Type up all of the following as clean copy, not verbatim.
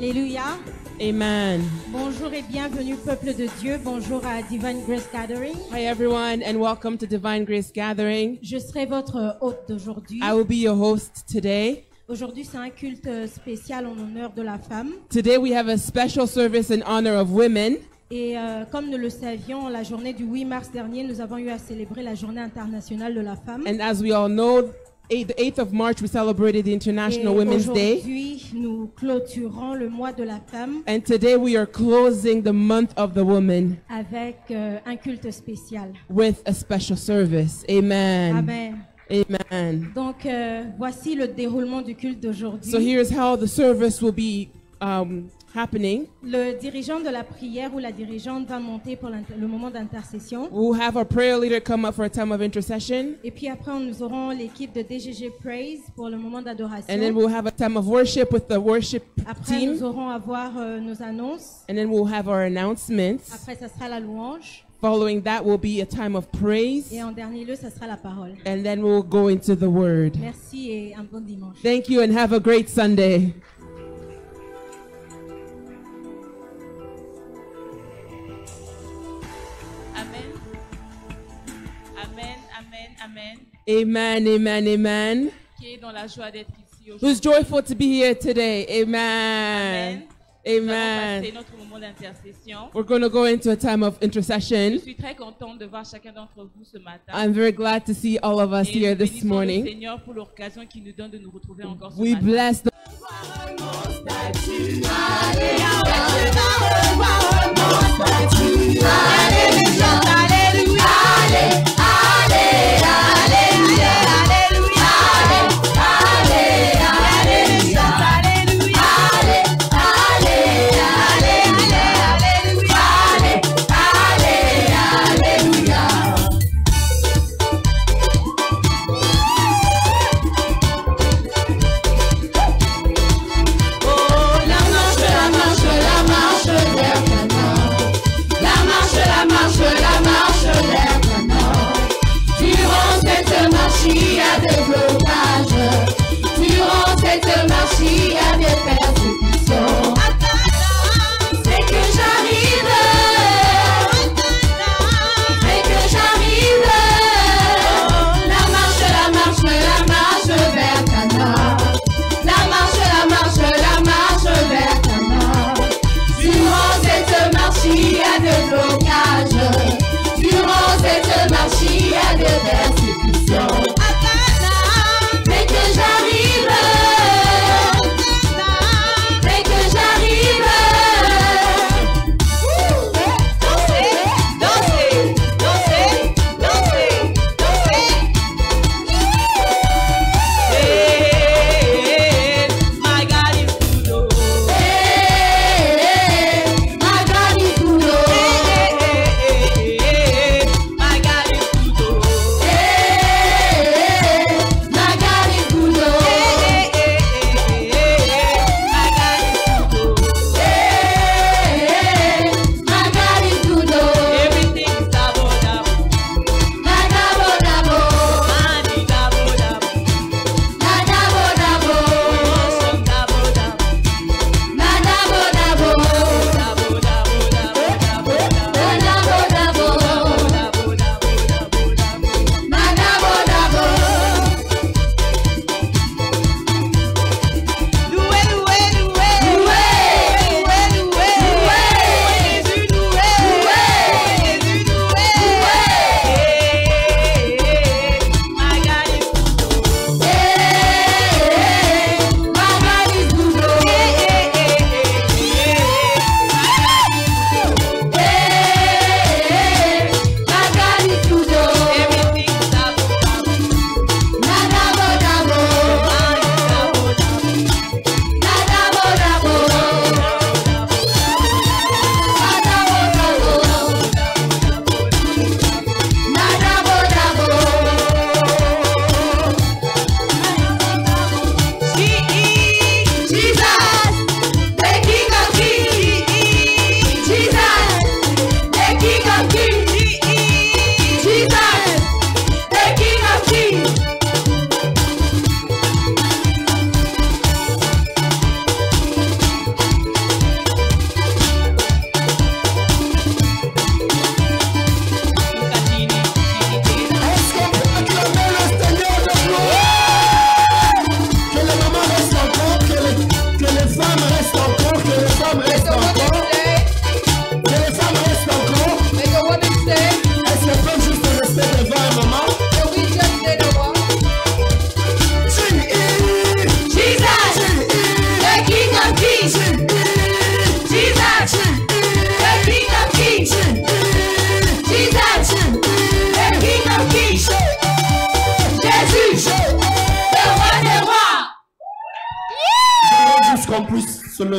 Alléluia. Amen. Bonjour et bienvenue peuple de Dieu. Bonjour à Divine Grace Gathering. Hi everyone and welcome to Divine Grace Gathering. Je serai votre hôte d'aujourd'hui. I will be your host today. Aujourd'hui, c'est un culte spécial en honneur de la femme. Today we have a special service in honor of women. Et comme nous le savions, la journée du 8 mars dernier, nous avons eu à célébrer la journée internationale de la femme. And as we all know, the 8th of March we celebrated the International Et Women's Day. aujourd'hui, nous clôturons le mois de la femme And today we are closing the month of the woman avec un culte spécial. with a special service. Amen. Amen. Amen. Donc, voici le déroulement du culte d'aujourd'hui. So here's how the service will be happening. Le dirigeant de la prière ou la dirigeante va monter pour le moment d'intercession. We'll have our prayer leader come up for a time of intercession. Et puis après, nous aurons l'équipe de DGG Praise pour le moment d'adoration. And then we'll have a time of worship with the worship Après, team. nous aurons à voir nos annonces. And then we'll have our announcements. Après, ça sera la louange. Following that will be a time of praise. Et en dernier lieu, ça sera la parole. And then we'll go into the word. Merci et un bon dimanche. Thank you and have a great Sunday. Amen. Amen, amen, amen. Amen, amen, amen. Qui est dans la joie d'être ici Who's aujourd'hui. joyful to be here today? Amen. Amen. Nous allons Amen. passer notre moment d'intercession. We're going to go into a time of Je intercession. suis très contente de voir chacun d'entre vous ce matin. I'm very glad to see all of us Et here nous this bénissons le morning. Seigneur pour l'occasion qu'il nous donne de nous retrouver encore ce We matin. bless the La marche,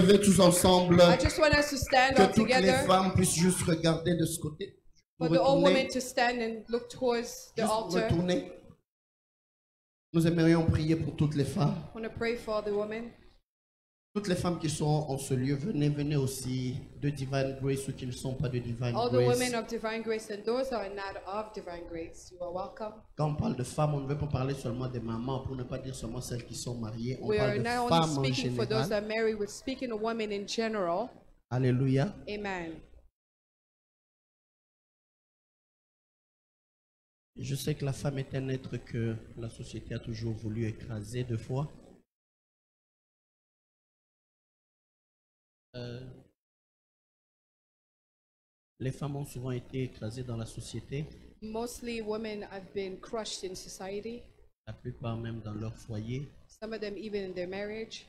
lever tous ensemble. I just want us to stand Que all toutes les together. femmes puissent juste regarder de ce côté. For Vous the old women retournez, to stand and look towards the juste altar. retournez. Nous aimerions prier pour toutes les femmes. I want to pray for all the women. Toutes les femmes qui sont en ce lieu, venez aussi de Divine Grace ou qui ne sont pas de Divine All the women Grace. of Divine Grace and those that are not of Divine Grace, you are welcome. Quand on parle de femmes, on ne veut pas parler seulement des mamans, pour ne pas dire seulement celles qui sont mariées. On We are parle de not femmes only en speaking for those that général. are married, we're speaking to women in general. Alléluia. Amen. Je sais que la femme est un être que la société a toujours voulu écraser deux fois. Les femmes ont souvent été écrasées dans la société, Mostly women have been crushed in society, la plupart même dans leur foyer. some of them even in their marriage.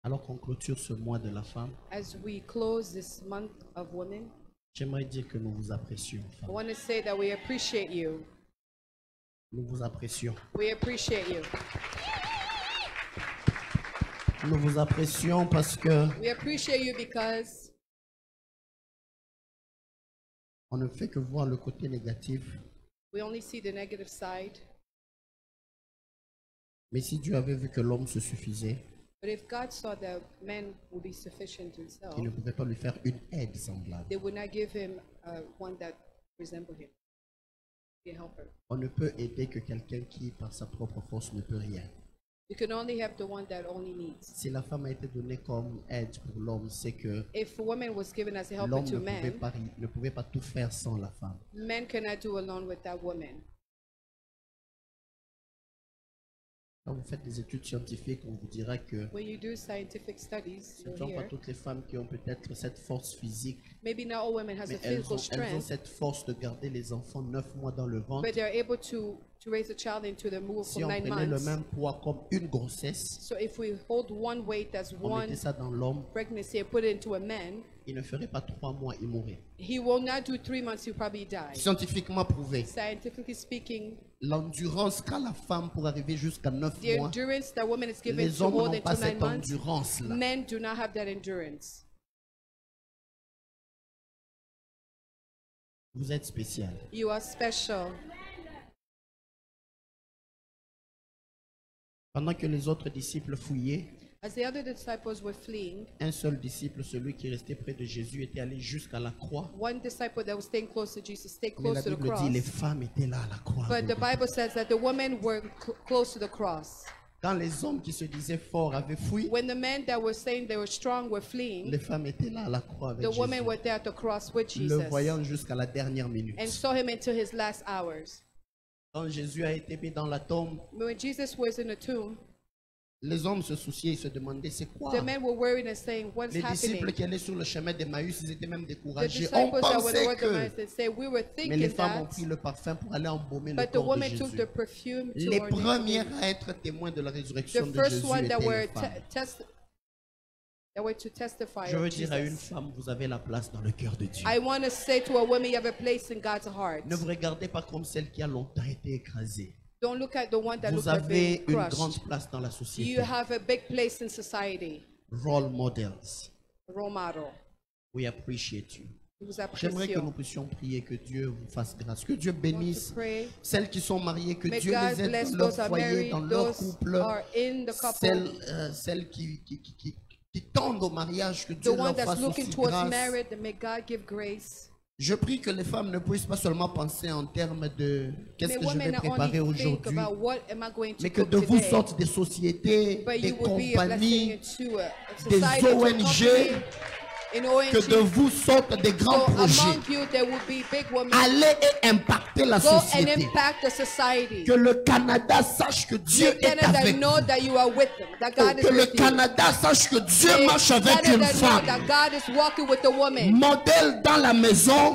Alors qu'on clôture ce mois de la femme, As we close this month of women, j'aimerais dire que nous vous apprécions, I femmes. want to say that we appreciate you. Nous vous apprécions. We appreciate you. Nous vous apprécions parce que We appreciate you because on ne fait que voir le côté négatif. we only see the negative side. Mais si Dieu avait vu que l'homme se suffisait, But if God saw that men would be sufficient to himself, il ne pouvait pas lui faire une aide semblable. they would not give him one that resembled him. Be a helper. On ne peut aider que quelqu'un qui, par sa propre force, ne peut rien. You can only help the one that only needs. Si la femme a été donnée comme aide pour l'homme, c'est que If a woman was given as a helper l'homme to man, ne pouvait pas tout faire sans la femme. men cannot do alone with that woman. Quand vous faites des études scientifiques, on vous dira que When you do scientific studies, ce ne you'll sont pas hear, toutes les femmes qui ont peut-être cette force physique, maybe not all women has mais a elles physical ont strength, cette force de garder les enfants 9 mois dans le ventre. but they're able to raise a child into the womb Si for on 9 prenait le months. même poids comme une grossesse, So if we hold one weight as on one mettait ça dans l'homme, pregnancy and put it into a man, il ne ferait pas 3 mois, il mourrait. he will not do 3 months, he'll probably die. Scientifiquement prouvé, Scientifically speaking, l'endurance qu'a la femme pour arriver jusqu'à 9 the mois, endurance that woman is given les to hommes hold n'ont pas into 9 cette months, endurance-là. men do not have that endurance. Vous êtes spécial. You are special. Pendant que les autres disciples fouillaient, As the other disciples were fleeing, un seul disciple, celui qui restait près de Jésus, était allé jusqu'à la croix. one disciple that was staying close to Jesus stayed Mais la close to the Bible cross. dit les femmes étaient là à la croix. But the Bible says that the women were close to the cross. Quand les hommes qui se disaient forts avaient fui, When the men that were saying they were strong were fleeing, les femmes étaient là à la croix avec the women Jésus, were there at the cross with le Jesus voyant jusqu'à la dernière minute. and saw him until his last hours. Quand Jésus a été mis dans la tombe, When Jesus was in the tomb, les hommes se souciaient, ils se demandaient c'est quoi. the men were worried and saying, "What's Les disciples happening?" qui allaient sur le chemin d'Emmaüs, ils étaient même The découragés. disciples On that were pensait the que... word and say, "We were Mais les thinking femmes ont that," pris le parfum pour aller embaumer le but the corps de women took Jésus. the perfume Les to premières à être témoins de la résurrection the de first Jésus one that étaient were les femmes. that were to testify Je veux of dire à une Jesus. femme, vous avez la place dans le cœur de Dieu. I want to say to a woman, you have a place in God's heart. Ne vous regardez pas comme celle qui a longtemps été écrasée. Don't look at the one that Vous looks like avez being une crushed. grande place dans la You société. have a big place in society. Role models. Role model. We appreciate you. Nous vous J'aimerais que nous apprécions. puissions prier que Dieu vous fasse grâce, que Dieu I want bénisse to pray. celles qui sont mariées, que May Dieu God les aide bless dans those leur are foyer, married, dans leur those couple, are in the couple. celles qui tendent au mariage, que The Dieu one leur that's fasse looking aussi towards grâce. marriage, that may God give grace. Je prie que les femmes ne puissent pas seulement penser en termes de qu'est-ce May que je vais women not préparer only think aujourd'hui, about what am I going to mais que cook de vous today, sortent des sociétés, but des you will be a blessing compagnies, into a des society, to a ONG, company, in ONG. que de vous sortent des grands So projets. among you there will be big women. Allez et impactez la Go and société. impact the society. Que le Canada sache que Dieu May est Canada avec know vous. that you are with them, that God is Que le with you. Canada sache que Dieu May marche avec Canada une know femme. that God is walking with the woman. Modèle dans la maison,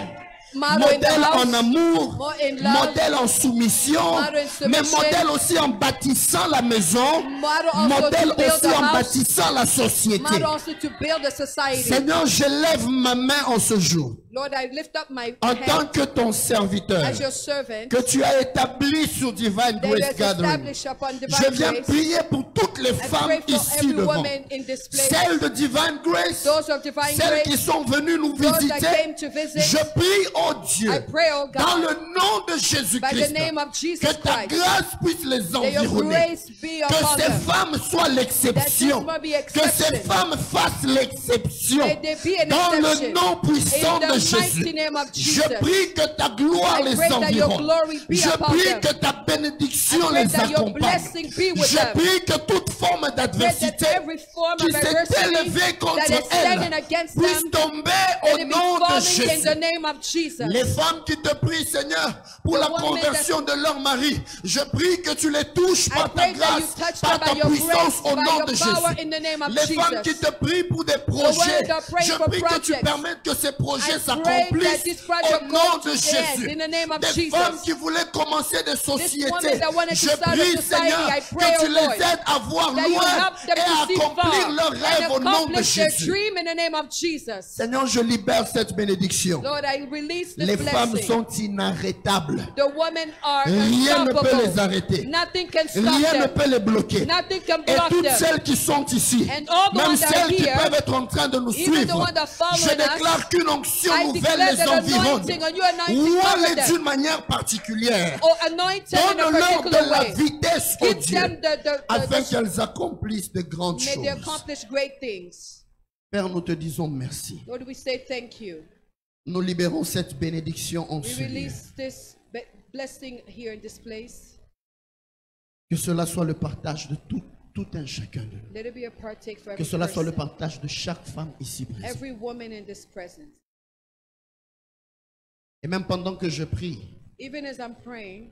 Model in the modèle en house, amour, more in love, modèle en soumission, model in mais submission, modèle aussi en bâtissant la maison, model also modèle to build aussi the en house, bâtissant la société. model also to build the society. Seigneur, je lève ma main en ce jour, Lord, I lift up my en tant hand que ton serviteur, as your servant que tu as établi sur Divine that Grace is Gathering. established upon Je divine viens grace. prier pour toutes les I femmes pray for ici every devant, woman in this place, celles de Divine Grace, those of divine celles qui grace, sont venues nous those that visiter. came to visit. Je prie, oh Dieu, I pray, oh dans God, le nom de by the Jésus-Christ, name of Jesus que ta Christ, grâce puisse les that your environner. grace be Que upon ces them. femmes soient l'exception. That this might be Que ces exception. femmes fassent l'exception. May there be an Dans le exception. nom puissant In the de Jésus. mighty name of Je Jesus. prie que ta gloire I les pray that your environne. glory be Je upon prie them. que ta bénédiction I pray les that your accompagne. blessing be with Je them. prie que toute forme Pray that d'adversité every form qui of s'est adversity élevée contre that is standing elle against puisse them, tomber let au it be nom de falling in Jésus. the name of Jesus. Les femmes qui te prient, Seigneur, pour The la women conversion de leur mari, je prie que tu les touches par ta pray that you grâce, touch par them ta by your puissance grace, au by nom your de power Jésus. in the name of Les femmes qui Jesus. te prient pour des women projets, that pray je for prie que tu projects. permettes que ces projets I pray that s'accomplissent this project au nom goes de to the end Jésus. in the name of Des Jesus. femmes qui voulaient commencer des woman sociétés, that wanted to je start a prie, society, Seigneur, I pray, que tu oh les Lord, aides à voir that you loin help them et à to see accomplir far leurs rêves and au nom de accomplish their Jésus. dream in the name of Jesus. Seigneur, je libère cette bénédiction. Lord, I release this Les femmes blessing. sont inarrêtables. The women are Rien ne peut les unstoppable. arrêter. Nothing can stop Rien ne them. peut les bloquer. Nothing can Et block toutes them. celles qui sont ici, And all the même ones that are celles qui here, peuvent être en train de nous even the suivre, ones that follow je us, déclare qu'une onction I nouvelle declare les that environne. anointing on you, anointing Ou cover les them. d'une manière particulière. Or anoint them in a Donne-leur de particular la way. vitesse, oh Give Dieu, them afin qu'elles accomplissent de grandes may they choses. accomplish great things. Père, nous te disons merci. Lord, we say thank you. Nous libérons cette bénédiction en We ce lieu. release this blessing here in this place. Que cela soit le partage de tout un chacun de nous. Let it be a partake for Que every cela soit le person, partage de chaque femme ici présente. every woman in this presence. Et même pendant que je prie, Even as I'm praying,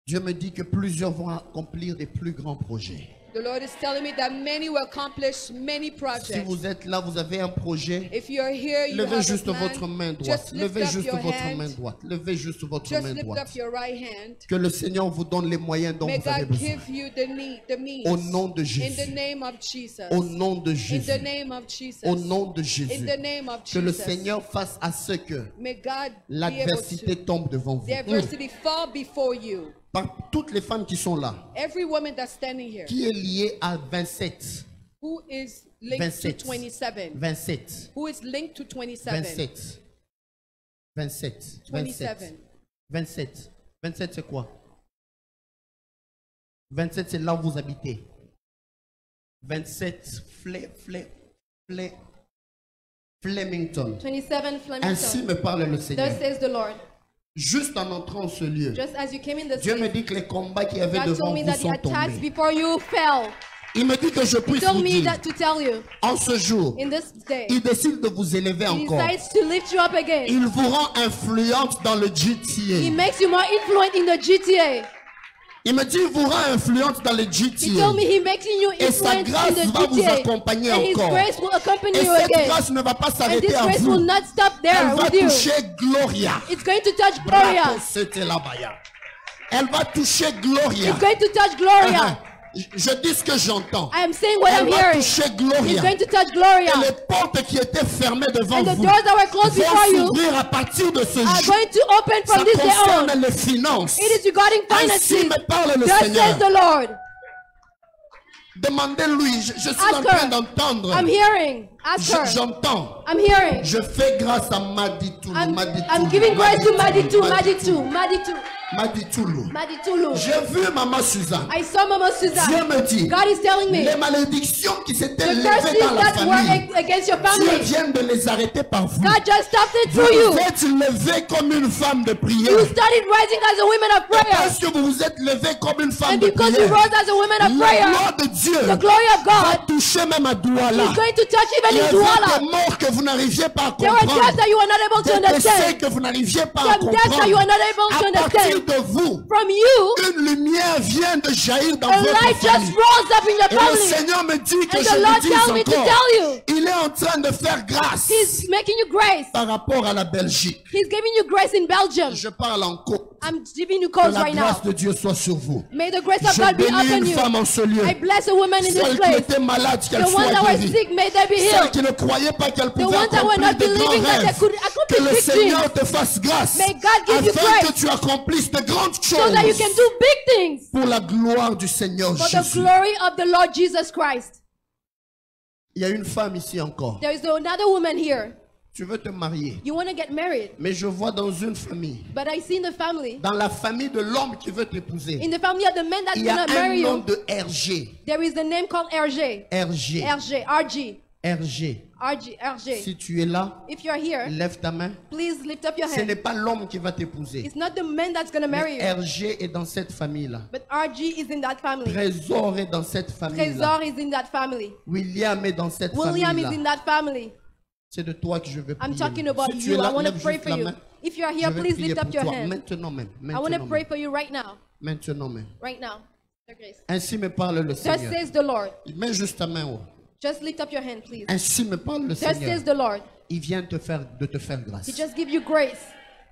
Dieu me dit que plusieurs vont accomplir des plus grands projets. the Lord is telling me that many will accomplish many Si projects. vous êtes là, vous avez un projet, If you're here, you levez have juste a plan, votre main droite. just lift Levez up juste your votre main hand. droite. Levez juste votre Just main lift droite. up your right hand. Que le Seigneur vous donne les moyens dont May vous avez God besoin. give you the means. Au nom de In Jésus. the name of Jesus. Au nom de In Jésus. the name of Jesus. Au nom de In Jésus. the name of Que le Jesus. Seigneur fasse à ce que May God be able l'adversité to, tombe devant vous. the adversity fall before you. Par toutes les femmes qui sont là, Every woman that's standing here, qui est liée à 27, who is linked 27, to 27, 27, who is linked to 27, 27, 27, 27, 27, 27 c'est quoi? 27 c'est là où vous habitez. 27 Flemington. 27 Ainsi Flemington. me parle le Seigneur. Thus says the Lord. Juste en entrant en ce lieu, Just as you came in this Dieu me place, dit que les combats qu'il y avait God devant told me vous that the sont attacks tombés. before you fell. Il me dit que je He puisse told vous me dire, that to tell you, en ce jour, in this day, il décide de vous élever He encore. decides to lift you up again. Il vous rend influente dans le He GTA. makes you more influent in the GTA. Il me dit, il vous rend influente dans le He GTA. told me He makes you Et sa influent in grâce the va vous GTA. accompagner And His encore. grace will accompany Et you cette again. grâce ne va pas And s'arrêter this à grace will vous. not stop there Elle va with you. toucher Gloria. It's going to touch Gloria. Brato c'était là-bas. Elle va toucher Gloria. It's going to touch Gloria. Je dis ce que j'entends. I am saying what Elle I'm va hearing. toucher It's Gloria. going to touch Et Gloria. les portes qui étaient fermées devant And the vous doors that were closed before vont you s'ouvrir à partir de ce are jour. going to open Ça from this day on. concerne les finances. It is regarding Ainsi finances. me parle le Thus Seigneur. says the Lord. Demandez-lui, je suis Ask en train her. d'entendre. I'm hearing. Ask her. J'entends. I'm hearing. Je fais grâce à Maditoulou. I'm giving grace to Maditoulou. Maditulu. J'ai vu Maman Suzanne. I saw Mama Dieu Suzanne. me dit, God is telling me les malédictions qui s'étaient the levées curses dans la that were famille, against your Dieu family, vient de les arrêter par vous. God just stopped it Vous through you. vous êtes levé comme une femme de prière. You started rising as a woman of prayer. Parce que vous vous êtes levé comme une femme And de because you prière. rose as a woman of La prayer, gloire de Dieu the glory of va God toucher même à Douala. is going to touch Il even y in avait Douala. des morts que vous n'arriviez pas à There were deaths comprendre. that you were not able to Des décès understand. que vous n'arriviez pas à Some deaths that you were comprendre. not able to À partir understand. de vous, From you, une lumière vient de jaillir dans a votre light just famille. rose up in your Et le family. Seigneur me dit que And je the Lord vous tells me dise to encore, tell you, il Il est en train de faire grâce He's making you grace. par rapport à la Belgique. He's giving you grace in Belgium. Je parle en côte. I'm giving you Que codes la right now. grâce de Dieu soit sur vous. May the grace of Je God be bénis upon une you. femme en ce lieu. I bless a woman in this Celle qui place. était malade, qu'elle The ones soit that were guérie. sick, may they be Celle healed. qui ne croyait pas qu'elle The pouvait ones that were accomplir not de grands believing that they rêves. could Que accomplish le big Seigneur things. te fasse grâce. May God give you Afin que grace tu accomplisses de grandes so that you can choses. do big things Pour la gloire du Seigneur for the Jésus. glory of the Lord Jesus Christ. Il y a une femme ici encore. There is another woman here. Tu veux te marier. You want to get married, Mais je vois dans une famille. but I see in the family, Dans la famille de l'homme qui veut t'épouser. in the family of the man that's Il y a going to marry un nom you, de RG. there is a name called RJ. RG. RG. RG. RJ. Si tu es là, If you're here, lève ta main. please lift up your Ce n'est hand. pas l'homme qui va t'épouser. It's not the man that's going to marry Mais you, RG est dans cette famille-là. but RG is in that family. Trésor est dans cette famille-là. Trésor is in that family. William est dans cette William is famille-là. in that family. C'est de toi que je veux I'm prier. talking about Si tu es you. là, I want to lève pray juste for la you. main. If you're Je here, vais please prier lift up pour your toi. hand. Maintenant même. I want to Maintenant pray même. for you right now. Maintenant même. Right now. Your grace. Ainsi me parle le Thus Seigneur. says the Lord. Mets juste ta main haut. Just lift up your hand, please. Ainsi me parle le Thus Seigneur. says the Lord. Il vient de te faire grâce. He just give you grace.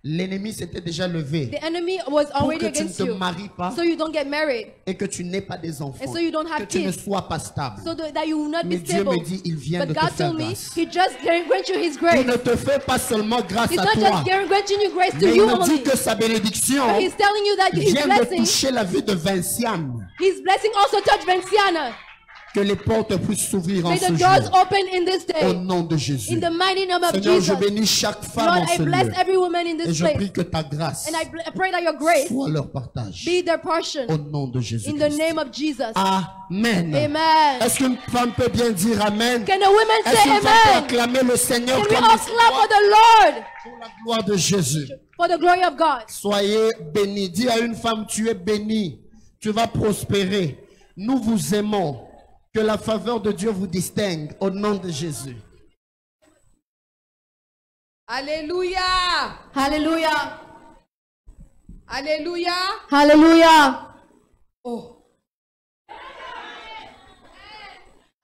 L'ennemi s'était déjà levé The enemy was pour already que tu ne against te you, maries pas so you don't get married, et que tu n'aies pas des enfants. and so you don't Que have tu ne kids, sois pas stable. so that you will not Mais be Dieu stable. me dit, il vient But de te God faire told me, grâce. He just grant you His Il grace. ne te fait pas seulement grâce He's à not toi, just granting you grace to mais il you me dit only, que sa bénédiction but He's telling you that His vient de blessing, toucher la vie de Vinciane. His blessing also touch Vinciana. Que les portes puissent s'ouvrir en May ce the doors jour. open in this Au day. nom de Jésus. In the mighty name of Seigneur, je Jesus. bénis chaque femme Lord, en I ce bless lieu. every woman in Et this je place. prie que ta grâce And I pray that your grace soit leur partage. be their portion. Au nom de Jésus. In the name of Jesus. Amen. Amen. Est-ce qu'une femme peut bien dire Amen? Can the women Est-ce say qu'une femme peut amen? acclamer le Seigneur Can we comme all il se clap doit for the Lord? pour la gloire de Jésus? For the glory of God. Soyez bénis. Dis à une femme, tu es bénie. Tu vas prospérer. Nous vous aimons. Que la faveur de Dieu vous distingue au nom de Jésus. Alléluia. Hallelujah. Alléluia. Hallelujah. Oh.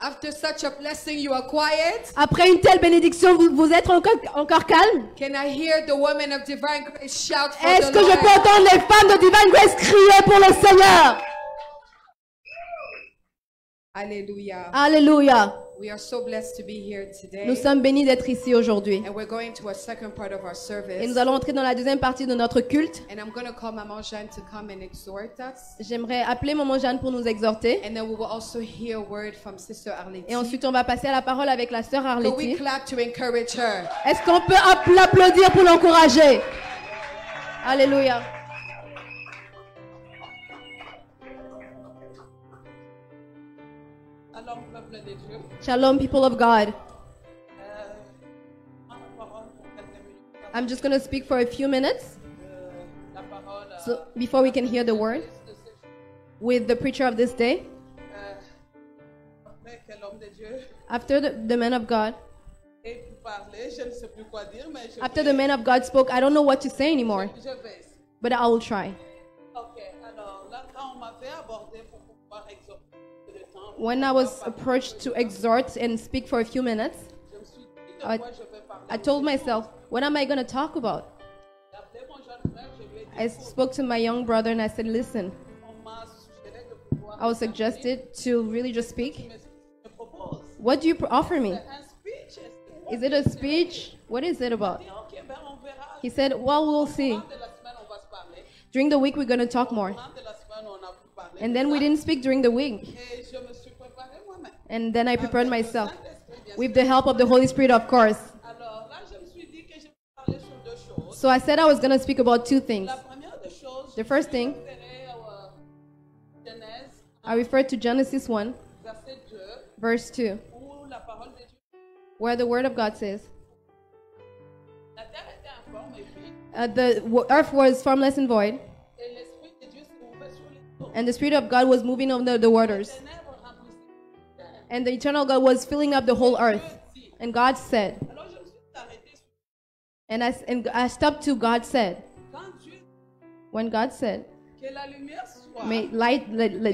After such a blessing, you are quiet. Après une telle bénédiction, vous êtes encore calme? Can I hear the women of divine grace shout for Est-ce the que je Lord? peux entendre les femmes de Divine Grace crier pour le Seigneur? Hallelujah. Alléluia. We are so blessed to be here today. Nous sommes bénis d'être ici aujourd'hui. And we're going to a second part of our Et service. nous allons entrer dans la deuxième partie de notre culte. And I'm going to call Maman Jeanne to come and exhort us. J'aimerais appeler Maman Jeanne pour nous exhorter. And then we will also hear a word from Sister Arlette. Et ensuite, on va passer à la parole avec la sœur So we Arletty. clap to encourage her. Est-ce qu'on peut l'applaudir pour l'encourager? Alléluia. Alors, peuple de Dieu, Shalom, people of God. en parole pour quelques minutes. I'm just going to speak for a few minutes La parole so before we can hear the word with the preacher of this day. après que l'homme de Dieu After the man of God, ait pu parler, je ne sais plus quoi dire, mais after the man of God spoke, I don't know what to say anymore, je vais. but I will try. Ok, alors là, quand on m'avait abordé pour pouvoir exhorter le temps, When I was approached to exhort and speak for a few minutes, je me suis dit de quoi je vais parler. I told myself, what am I going to talk about? J'ai appelé mon jeune frère, je lui ai dit, I spoke to my young brother and I said, listen, on m'a suggéré de pouvoir I was suggested to really just speak. me propose. What do you offer me? Un speech, Is it a speech? What is it about? ok, ben on verra. He said, well, we'll see. Au courant de la semaine, on va se parler. During the week, we're going to talk more. Au courant de la semaine, on a pu parler. And then we didn't speak during the week. Et je me suis préparé moi-même. And then I prepared myself Saint-Esprit, bien with sûr. the help of the Holy Spirit, of course. Alors là, je me suis dit que je vais parler sur deux choses. So I said I was going to speak about two things. La première des choses, The first thing, je référais à Genèse, I referred to Genesis 1, verset 2, verse 2, où la parole de Dieu, where the Word of God says, la terre était informe et vide, the earth was formless and void, et l'Esprit de Dieu se mouvait sur les eaux. and the Spirit of God was moving on the waters. Les ténèbres remplissaient la terre. And the eternal God was filling up the whole earth. And God said, Alors je me suis arrêté sur and I stopped to God said, quand Dieu when God said, que la lumière soit, may let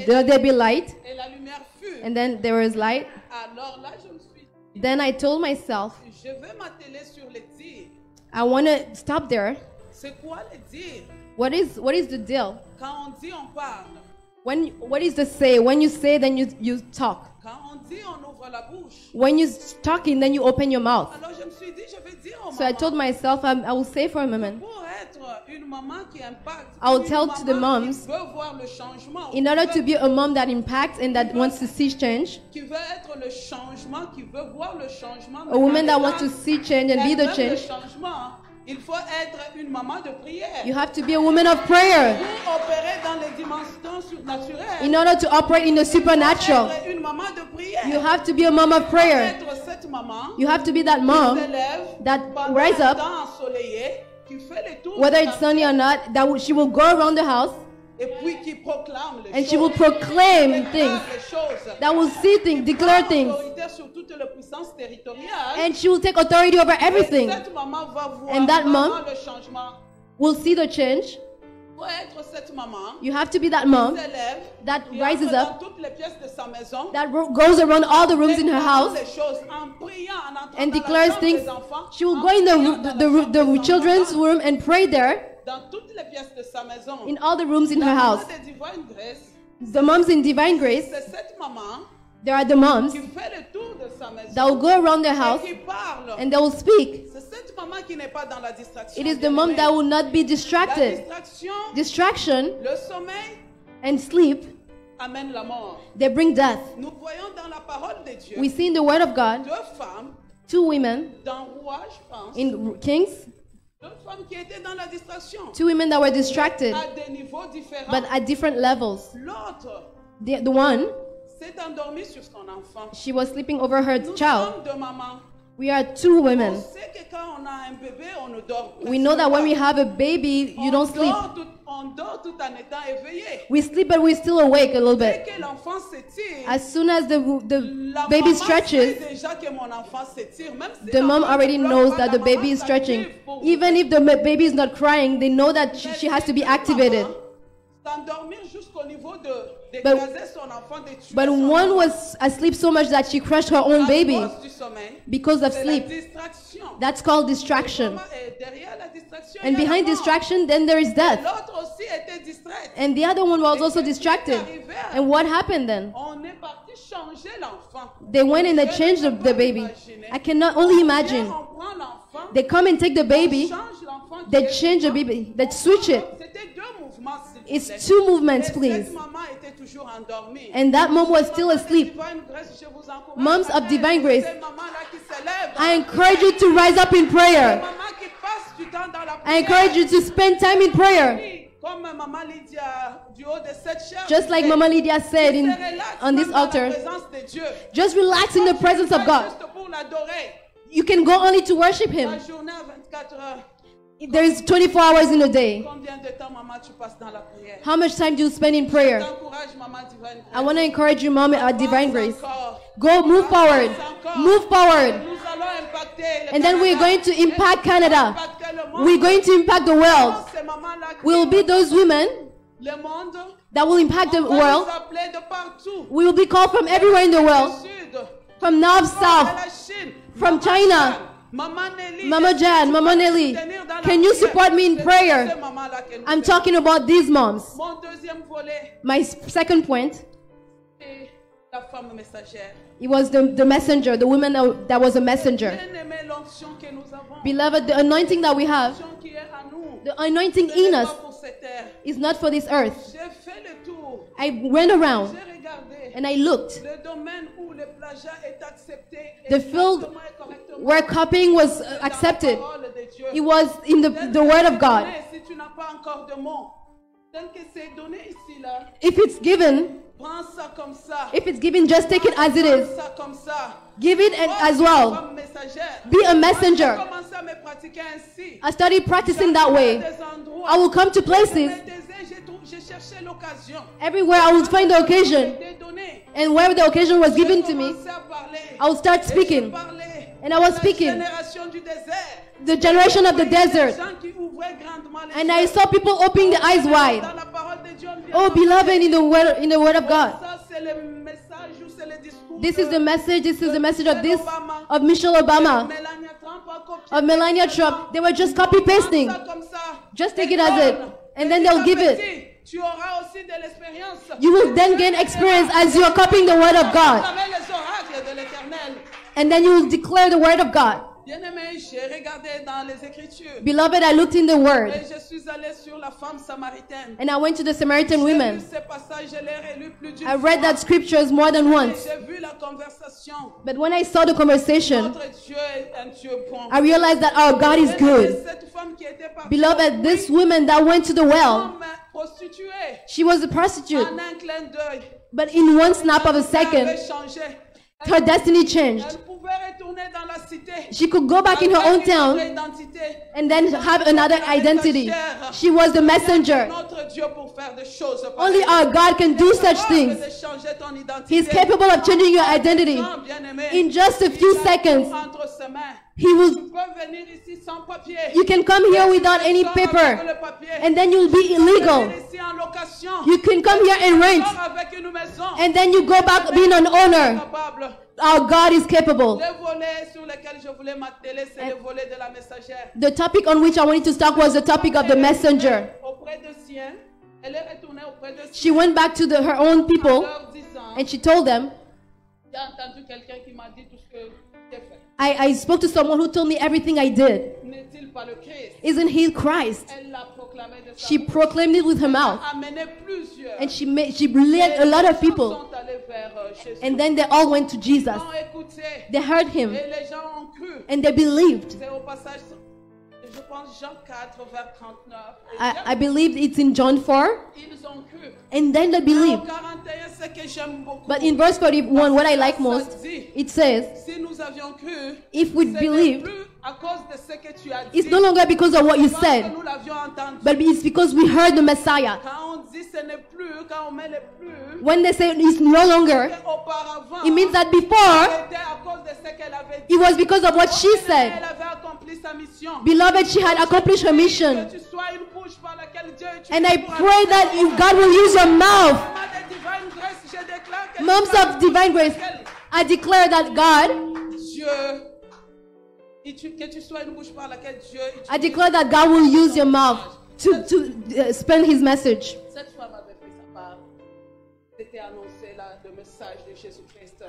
there be light, et la lumière fut. and then there was light. Alors là, je me suis dit, Then I told myself, Je vais m'atteler sur les dires. I want to stop there. C'est quoi les dires? What is the deal? Quand on dit, on parle. What is the say? When you say, then you talk. Quand on dit, on ouvre la bouche. When you're talking, then you open your mouth. Alors je me suis dit, je vais dire aux So I told mamans, myself, I will say for a moment, pour être une maman qui impacte, I will une tell to the maman moms, qui veut voir le changement, in order to be a mom that impacts and that wants to see change, qui veut être le changement, qui veut voir le changement, a woman that wants to see change and be the elle-même le change, changement, il faut être une maman de prière. you have to be a woman of prayer Pour opérer dans les dimensions surnaturelles, in order to operate in the supernatural. être une maman de prière. You have to be a mom of prayer. Être cette maman You have to be that qui mom s'élève that pendant rise un up, temps ensoleillé, qui fait les tours whether de it's la sunny or not, she will go around the house et puis qui proclame les and choses, she will proclaim déclare things, les choses, that will see things, declare things, autoritaire sur toute la puissance territoriale. and she will take authority over Et everything. cette maman va voir And that vraiment mom le changement. We'll see the change. Pour être cette maman, You have to be that mom s'élève, that qui rises entre dans up, toutes les pièces de sa maison, that goes around all the rooms in her déclare house les choses en priant, en entrant and dans la declares chambre things. des enfants, She will en go in priant dans la chambre des the enfants, children's room and pray there dans toutes les pièces de sa maison. in all the rooms in La her maman house. de Divine Grace, The moms in Divine Grace, c'est cette maman there are the moms qui fait le tour de sa maison that will go around their house et qui parle. and they will speak. C'est cette maman qui n'est pas dans la distraction. It is the mom that will not be La distracted. distraction, Distraction le sommeil and sleep, amène la mort. they bring death. Nous voyons dans la parole de Dieu We see in the Word of God deux femmes, two women dans Roi, je pense, in Kings, deux femmes qui étaient dans la distraction two women that were distracted, à des niveaux différents. but at different levels. L'autre The one, s'est endormie sur son enfant. she was sleeping over her Nous child. sommes deux mamans. We are two On women. sait que quand on a un bébé, on ne dort We know that when we pas. have a baby, you don't sleep. On dort tout en étant éveillé. We sleep, but we're still awake a little Dès bit. que l'enfant s'étire, As soon as the la baby maman stretches, sait déjà que mon enfant s'étire. Même si the mom l'enfant already ne pleure knows pas, that la the maman baby is stretching. s'active pour- Even if the baby is not crying, they know that she has to be activated. S'endormir jusqu'au niveau d'écraser son enfant, de tuer But son one enfant was asleep so much that she crushed her own à baby cause du sommeil. because of C'est la sleep. distraction. That's called distraction. Maman est derrière la distraction, And il y a la behind mort. distraction, then there is death. L'autre aussi était distraite. And the other one was also distracted. And what happened then? On est parti changer l'enfant. They went and they changed the baby. I cannot only imagine. On prend l'enfant, They come and take the on baby, change l'enfant qui they est change the vivant. baby, they switch it. C'était deux mouvements, s'il vous plaît. It's two movements, Et please. cette maman était toujours endormie. And that mom was still asleep. Divine Grace, je vous encourage Moms à of Divine Grace, ces mamans-là qui s'élèvent. I encourage you to rise up in Ces prayer. mamans qui passent du temps dans la I prière. encourage you to spend time in prayer. Oui, comme maman Lydia du haut de cette chair. Just like Mama Lydia said on this altar, just relax in the presence of God. Juste pour l'adorer. You can go only to worship La Him. journée à 24 heures. There is 24 hours in a day. Combien de temps, maman, tu passes dans la prière? How much time do you spend in prayer? T'encourage, maman Divine Grace. I want to encourage you, Mom, at Divine Grace. Encore. Go, move forward. Move forward. Nous allons impacter le And then we're Canada. going to impact Canada. Impacter le monde. We're going to impact the world. Ces mamans-là qui We'll be those women le monde that will impact the on va world. nous appeler de partout. We will be called from everywhere in the Du world, sud, from north, à south, la Chine, from Maman China. Jan, Maman Nelly, Mama Jan, Mama Nelly, can you support me in prayer? I'm talking about these moms. Mon deuxième volet My second point, est la femme messagère. it was the messenger, the woman that was a messenger. Bien aimé l'onction que nous avons, Beloved, the anointing that we have, l'onction qui est à nous. the anointing Ce n'est in pas us, pour cette terre. is not for this earth. J'ai fait le tour, I went around j'ai regardé and I looked. le domaine où le plagiat est accepté The field exactement et correctement where copying was dans la accepted, parole de Dieu. it was in the word of God. Si tu n'as pas encore de mots, tel que c'est donné ici là, If it's given, prends ça comme ça. if it's given, just take it as it Prends is. ça comme ça. Give it as Sois well. une femme messagère. Be a messenger. Moi, j'ai commencé à me pratiquer ainsi. I started practicing that way. Des endroits, I will come to je places. me taisais, j'ai cherché l'occasion. Everywhere I would find the occasion. J'ai donné. And where the occasion was given to me, J'ai commencé à parler. I would start Et je speaking. parlais And I was de la speaking. génération du désert. The generation of the Il y a des desert. gens qui ouvraient grandement les And yeux. I saw people opening their eyes wide. Dans la parole de Dieu, on vient Oh, de- beloved, in the word of God. Ça, c'est le message ou c'est le discours This is the message. This is the message of Michelle this Obama. of Michelle Obama, Melania Trump a copié. of Melania Trump. They were just copy pasting. Comme ça. Just take it as it, and then they'll give it. Tu auras aussi de l'expérience. You will then gain experience as you are copying the word of God, Avec les oracles de l'Éternel. and then you will declare the word of God. Bien-aimé, j'ai regardé dans les Écritures. Beloved, I looked in the Et word, je suis allé sur la femme samaritaine. and I went to the Samaritan J'ai lu women. ce passage, je l'ai relu plus d'une I read fois. that scriptures more than Et once. j'ai vu la conversation. But when I saw the conversation, Notre Dieu est un Dieu bon. I realized that our God is Et good. cette femme qui était partie Beloved, this woman that went to the well, femme prostituée, she was a prostitute. en un clin d'œil, But in one snap of a elle second, avait changé. her destiny changed. Elle pouvait retourner dans la cité. She could go back in her own avec une autre town identité. and then have another identity. She was the messenger. Notre Dieu pour faire des choses Only pareilles. our God can do such Capable things. de changer ton identité. He's capable of changing your identity. Bien-aimé, In just a few il a seconds. tout entre ses mains. He will. Tu peux venir ici sans papier. You can come here without any Sors paper, avec le papier. and then you'll be illegal. Venir ici en location. You can come here and rent, Sors avec une maison. and then you go back being an owner. Capable. Our God is capable. Les volets sur lesquels je voulais m'atteler, c'est le volet de la messagère. The topic on which I wanted to talk was the topic of the messenger. Auprès de siens, elle est retournée auprès de She went back to her own people, leur disant, and she told them, j'ai entendu quelqu'un qui m'a dit tout ce que j'ai fait. I spoke to someone who told me everything I did. N'est-il pas le Christ? Isn't he Christ? Elle l'a proclamé de sa She bouche. proclaimed it with her Elle mouth, a amené plusieurs. and she led a lot of Les gens people, sont allés vers Jésus. and then they all went to Jesus. Ils ont écouté. They heard him, Et les gens ont cru. and they believed. C'est au passage, je pense, Jean 4, vers 39. Et I believe it's in John 4, ils ont cru. and then they Au believed. 41, ce que j'aime beaucoup. But in verse 41, what I like most, it says, Si nous avions cru, if we ce n'est believed, plus à cause de ce que tu as dit, it's no longer because of what you parce que said, nous l'avions entendu. but it's because we heard the Messiah. Quand on dit ce n'est plus, quand on met le plus, When they say it's no longer, auparavant, it means that before, c'était à cause de ce qu'elle avait dit. it was because of what she Elle said. avait accompli sa mission. Beloved, she had accomplished her mission. Que tu sois une bouche par laquelle Dieu utilise And I pour pray annoncer that son nom. God will use your mouth. Maman de divine grace, je déclare que Moms tu sois of divine grace, I declare that God, Dieu, que tu sois une bouche par laquelle Dieu utilise. I declare that God will use your mouth to spend his message. Cette femme avait pris sa part. C'était annoncé là, le message de Jésus-Christ.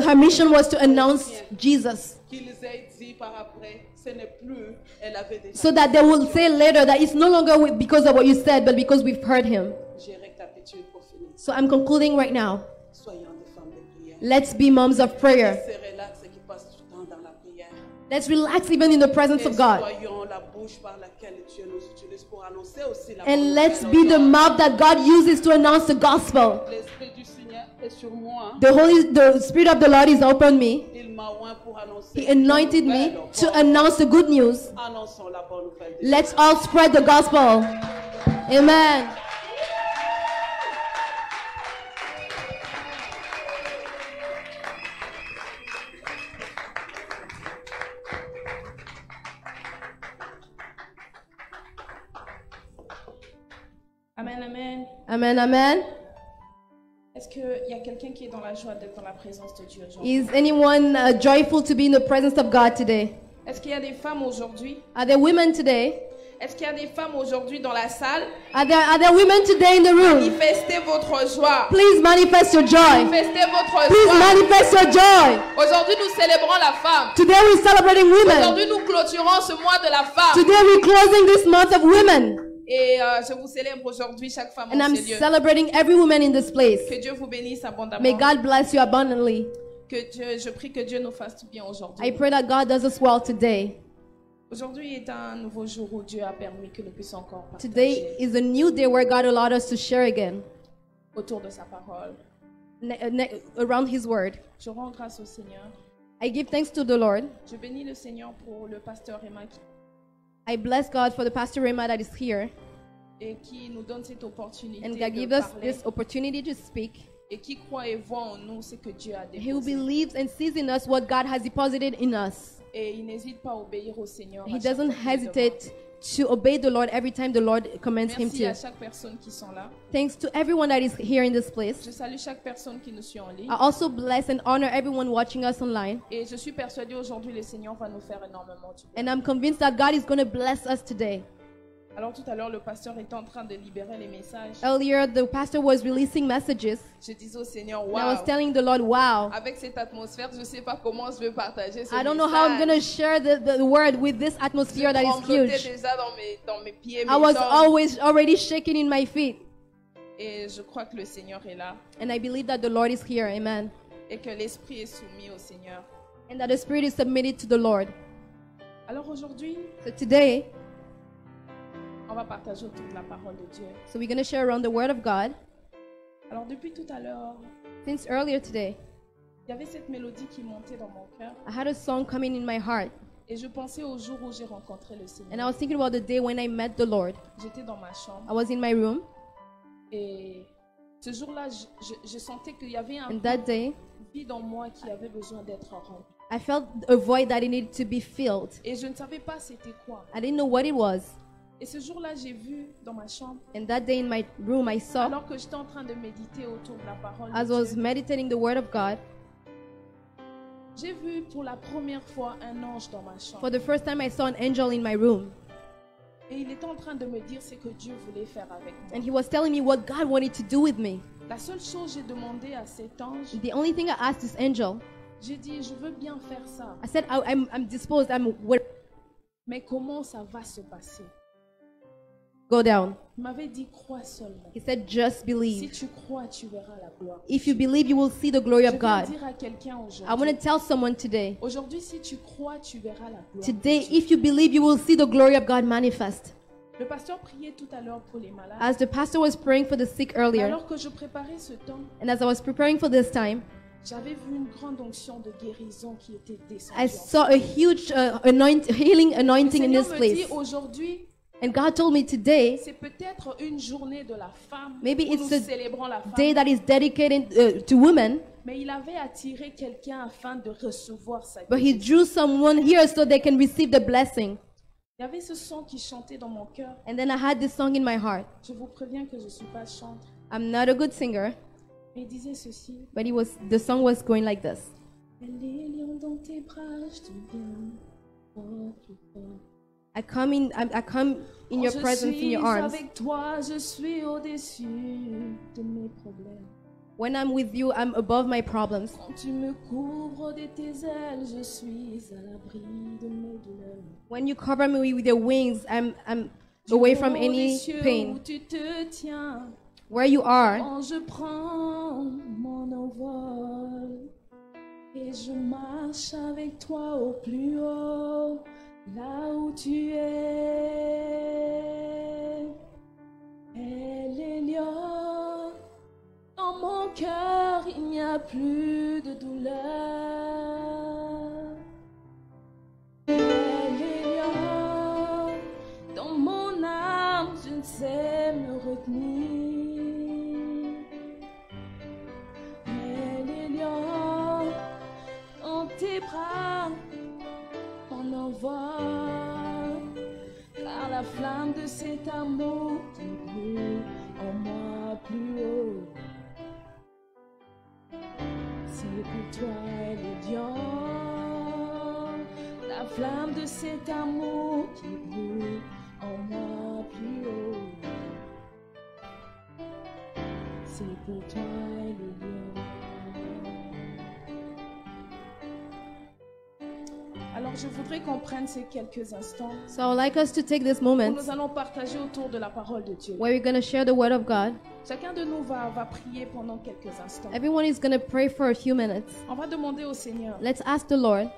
Her mission was to announce Jesus, Qu'ils aient dit par après, ce n'est plus, elle avait déjà. so that they will say later that it's no longer because of what you said, but because we've heard him. J'ai récapitulé pour finir. So I'm concluding right now. Soyons des femmes de prière. Let's be moms of prayer. Se relaxe qui passe du temps dans la prière. Let's relax even in the presence Et of God. soyons la bouche par laquelle Dieu nous utilise pour annoncer aussi la And bonne let's nouvelle be the aux hommes. mouth that God uses to announce the gospel. L'Esprit du Seigneur est sur moi. The Spirit of the Lord is upon me. Il m'a oint pour annoncer. He anointed la me bonne to nouvelle. announce the good news. Annonçons la bonne nouvelle. de Let's Dieu. all spread the gospel. Amen. Amen, amen. Amen, amen. Est-ce qu'il y a quelqu'un qui est dans la joie d'être dans la présence de Dieu aujourd'hui? Is anyone joyful to be in the presence of God today? Est-ce qu'il y a des femmes aujourd'hui? Are there women today? Est-ce qu'il y a des femmes aujourd'hui dans la salle? Are there women today in the room? Manifestez votre joie. Please manifest your joy. Manifestez votre Please joie. manifest your joy. Aujourd'hui, nous célébrons la femme. Today we're celebrating women. Aujourd'hui, nous clôturons ce mois de la femme. Today we're closing this month of women. Et je vous célèbre aujourd'hui chaque femme And en I'm ce lieu. celebrating every woman in this place. Que Dieu vous bénisse abondamment. May God bless you abundantly. Je prie que Dieu nous fasse du bien I aujourd'hui. pray that God does us well today. Aujourd'hui est un nouveau jour où Dieu a permis que nous puissions encore Today partager is a new day where God allowed us to share again autour de sa parole. around His Word. Je rends grâce au Seigneur. I give thanks to the Lord. Je bénis le Seigneur pour le pasteur Emma I bless God for the Pastor Rema that is here et qui nous donne cette opportunité and God de give us parler this opportunity to speak. et qui croit et voit en nous ce que Dieu a He who déposé. believes and sees in us what God has deposited in us. Et il n'hésite pas à obéir au Seigneur. He à chaque doesn't fois qu'il le hesitate to obey the Lord every time the Lord commands him Merci à to. chaque personne qui sont là. Thanks to everyone that is here in this Je place. salue chaque personne qui nous suit en ligne. I also bless and honor everyone watching us online. Et je suis persuadée aujourd'hui le Seigneur va nous faire énormément du bien. And I'm convinced that God is going to bless us today. Alors tout à l'heure, le pasteur était en train de libérer les messages. Earlier, the pastor was releasing messages. Je disais au Seigneur, And I was waouh, telling the Lord, wow, avec cette atmosphère, je ne sais pas comment je vais partager ce I don't know how I'm going to message. share the word with this atmosphere that is tremblotais huge. déjà dans mes pieds, I was jambes. already shaking in my feet. Et je crois que le Seigneur est là And I believe that the Lord is here. Amen. et que l'Esprit est soumis au Seigneur. And that the Spirit is submitted to the Lord. Alors aujourd'hui, So today, on va partager autour de la parole de Dieu. so we're going to share around the Word of God. Alors depuis tout à l'heure, Since earlier today, il y avait cette mélodie qui montait dans mon cœur. I had a song coming in my heart. Et je pensais au jour où j'ai rencontré le And I Seigneur. was thinking about the day when I met the Lord. J'étais dans ma chambre. I was in my room. Et ce jour-là, je sentais qu'il y avait un And that day, vide en moi qui avait besoin d'être rempli. I felt a void that it needed to be filled. Et je ne savais pas c'était quoi. I didn't know what it was. Et ce jour-là, j'ai vu dans ma chambre, And that day in my room, I saw, alors que j'étais en train de méditer autour de la parole as I de was Dieu, meditating the Word of God, j'ai vu pour la première fois un ange dans ma chambre. for the first time I saw an angel in my room. Et il était en train de me dire ce que Dieu voulait faire avec moi. And he was telling me what God wanted to do with me. La seule chose que j'ai demandé à cet ange, The only thing I asked this angel, j'ai dit, je veux bien faire ça, I said, I'm disposed, mais comment ça va se passer? go down. Il m'avait dit, crois seulement. He said, just Si believe. tu crois, tu verras la gloire. If you believe, you will see the glory Je of viens God. dire à quelqu'un I want aujourd'hui. to tell someone today, Aujourd'hui, si tu crois, tu verras la gloire. today, if you believe, you will see the glory of God manifest. Le pasteur priait tout à l'heure pour les malades. As the pastor was praying for the sick earlier, Alors que je préparais ce temps, and as I was preparing for this time, j'avais vu une grande onction de guérison qui était descendue. I en saw a huge healing Le anointing in Seigneur this me dit place. aujourd'hui, And God told me today, c'est peut-être une journée de la femme Maybe où it's nous a célébrons la femme. day that is dedicated to women, Mais il avait attiré quelqu'un afin de recevoir sa but He guérison. drew someone here so they can receive the blessing. Il y avait ce son qui chantait dans mon cœur. And then I had this song in my heart. Je vous préviens que je ne suis pas chanteur. I'm not a good singer, Mais il disait ceci. but the song was going like this. Les lions dans tes bras, je te viens. Oh, plus fort. I come in your Quand presence, in your je suis arms. avec toi, je suis au-dessus de mes problèmes. When I'm with you, I'm above my problems. Quand tu me couvres de tes ailes, je suis à l'abri de mes douleurs. When you cover me with your wings, I'm away from Du haut des any cieux où pain. tu te tiens, Where you are, quand je prends mon envol et je marche avec toi au plus haut, là où tu es. Et les lions, dans mon cœur, il n'y a plus de douleur. Et les lions, dans mon âme, je ne sais me retenir. Et les lions, dans tes bras, on envole, car la flamme de cet amour qui brûle en moi plus haut. C'est pour toi les lions, la flamme de cet amour qui brûle en moi plus haut. C'est pour toi les lions. Alors je voudrais qu'on prenne ces quelques instants so I would like us to take this où moment nous allons partager autour de la parole de Dieu. where we're going to share the word of God. Chacun de nous va prier pendant quelques instants. Everyone is going to pray for a few minutes. On va demander au Seigneur Let's ask the Lord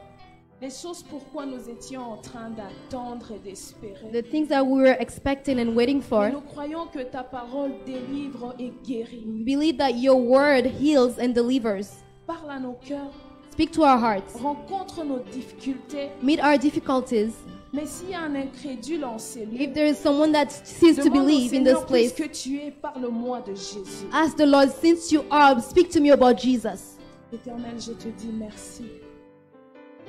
les choses pourquoi nous étions en train d'attendre et d'espérer. the things that we were expecting and waiting for. Et nous croyons que ta parole délivre et guérit. Believe that your word heals and delivers. Parle à nos cœurs, Speak to our hearts. rencontre nos difficultés. Meet our difficulties. Mais s'il y a un incrédule en ces lieux, If there is someone that ceases to demande au believe in this Seigneur, place, puisque tu es, parle-moi de Jésus. ask the Lord, since you are, speak to me about Jesus. Éternel, je te dis merci.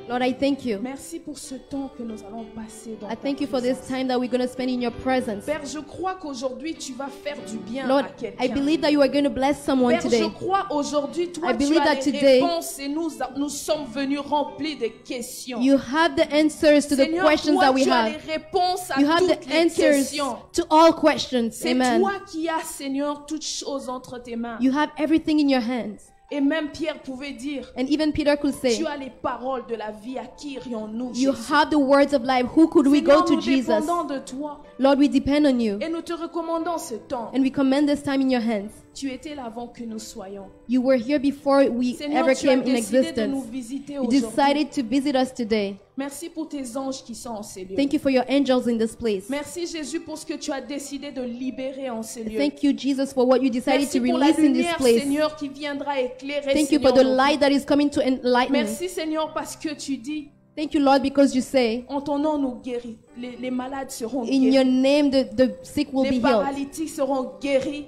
Lord, I thank you. Merci pour ce temps que nous allons passer dans I ta thank you for this présence. time that we're going to spend in your presence. Père, je crois qu'aujourd'hui tu vas faire du bien Lord, à quelqu'un. I believe that you are going to bless someone Père, today. je crois aujourd'hui, toi, I tu believe as that les today réponses et nous sommes venus remplis de questions. You have the answers to the Seigneur, questions toi, that we tu as have. les réponses à You have toutes the les answers questions. to all questions. C'est Amen. toi qui as, Seigneur, toutes choses entre tes mains. You have everything in your hands. Et même Pierre pouvait dire, And even Peter could say, tu as les paroles de la vie, à qui irions-nous, you Jésus? have the words of life. Who could we Seigneur, go to nous Jesus? dépendons de toi. Lord, we depend on you. Et nous te recommandons ce temps. And we commend this time in your hands. Tu étais là avant que nous soyons. You were here before we Seigneur, ever tu as came in décidé de nous existence. visiter You aujourd'hui. decided to visit us today. Merci pour tes anges qui sont en ces lieux. Thank you for your angels in this place. Merci Jésus pour ce que tu as décidé de libérer en ces lieux. Thank you, Jesus, for what you decided Merci to pour la release in this lumière, place. Seigneur, qui viendra éclairer, Thank you Seigneur, for the nos light that is coming to enlighten. Merci Seigneur parce que tu dis, Thank you, Lord, because you say, en ton nom nous guéris. Les malades seront in your guéris. name the sick will Les be healed. paralytiques seront guéris.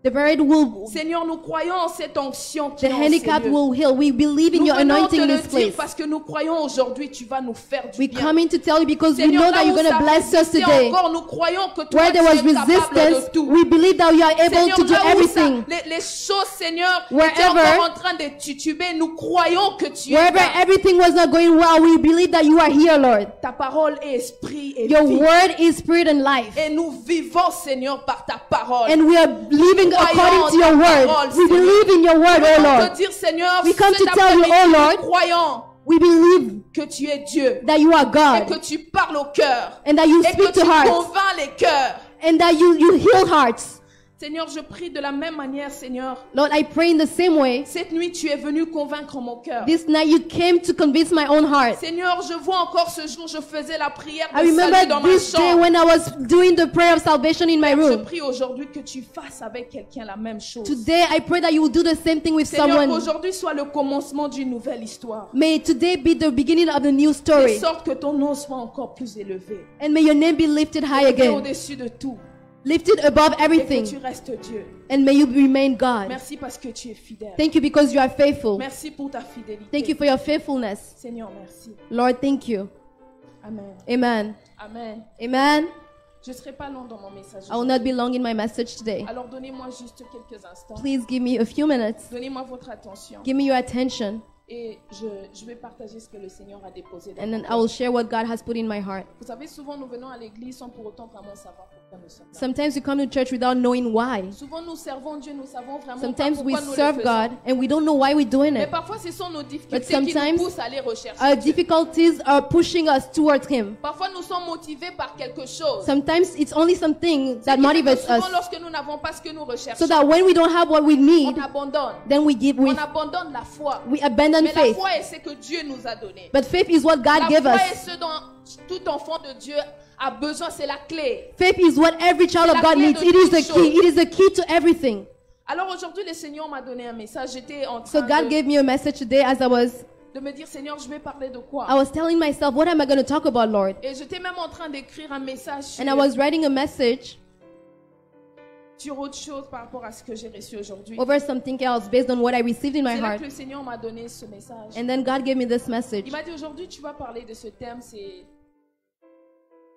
The buried will, Seigneur, nous croyons en cette onction qui the est en ces handicapped lieux. will heal. We believe in Nous your venons te anointing in le this dire place. parce que nous croyons aujourd'hui tu vas nous faire du We bien. come in to tell you because we Seigneur, know là that où you're going ça to bless us résistait today. encore, nous croyons que toi Where there tu was es capable resistance, de tout. we believe that you are able Seigneur, to do là où ça, everything. les choses, Seigneur, étaient Wherever- encore en train de tituber, nous croyons que tu es Wherever là. everything was not going well, we believe that you are here, Lord. Ta parole est esprit et Your vie. word is spirit and life. Et nous vivons, Seigneur, par ta parole. And we are living according to your word. We believe in your word, Nous oh venons Lord. te dire, Seigneur, We come cet to tell you, après-midi, oh Lord, nous croyons We believe que tu es Dieu. that you are Et God que tu parles au cœur. and that you Et que speak tu to hearts convaincs les cœurs. and that you heal hearts. Seigneur, je prie de la même manière, Seigneur. Lord, I pray in the same way. Cette nuit, tu es venu convaincre mon cœur. This night you came to convince my own heart. Seigneur, je vois encore ce jour, je faisais la prière I de salut remember dans ma this day chambre. when I was doing the prayer of salvation in my Je room. prie aujourd'hui que tu fasses avec quelqu'un la même chose. Today I pray that you will do the same thing with Seigneur, someone. qu'aujourd'hui soit le commencement d'une nouvelle histoire. May today be the beginning of the new De story. sorte que ton nom soit encore plus élevé. And may your name be lifted high Et again. au-dessus de tout. Lifted above Et que everything. tu restes Dieu. And may you remain God. Merci parce que tu es fidèle. Thank you because you are faithful. Merci pour ta fidélité. Thank you for your faithfulness. Seigneur, merci. Lord, thank you. Amen. Amen. Amen. Amen. Je ne serai pas long dans mon message. I will not be long in my message today. Alors donnez-moi juste quelques instants. Please give me a few minutes. Donnez-moi votre attention. Give me your attention. Et je vais partager ce que le Seigneur a déposé dans And mon then I cœur. will share what God has put in my heart. Vous savez, souvent nous venons à l'église sans pour autant vraiment savoir pourquoi nous sommes là. Sometimes we come to church without knowing why. Souvent nous servons Dieu, nous savons vraiment Sometimes pas we pourquoi nous serve le God faisons. and we don't know why we're doing Mais it. parfois ce sont nos But difficultés qui nous sometimes poussent à aller rechercher our Dieu. difficulties are pushing us towards Him. Parfois nous sommes motivés par quelque chose. Sometimes it's only something that Ce qui fait que motivates souvent us. lorsque nous n'avons pas ce que nous recherchons, So that when we don't have what we on need, abandonne. then we On abandonne la foi. we abandon Mais la faith. foi est ce que Dieu nous a donné. But faith is what God La gave foi est us. ce dont tout enfant de Dieu a besoin, c'est la clé. Faith is what every child of la God clé needs. de It is toute the key. It is the key to everything. Alors aujourd'hui, le Seigneur m'a donné un message. J'étais en So train God gave me a message today as de me dire, Seigneur, je vais parler de quoi? I was telling myself, what am I going to talk about, Lord? Et j'étais même en train d'écrire un message And I was writing a message sur autre chose par rapport à ce que j'ai reçu aujourd'hui. over something else based on what I received in my C'est là heart. que le Seigneur m'a donné ce message. And then God gave me this message. Il m'a dit, aujourd'hui, tu vas parler de ce thème, c'est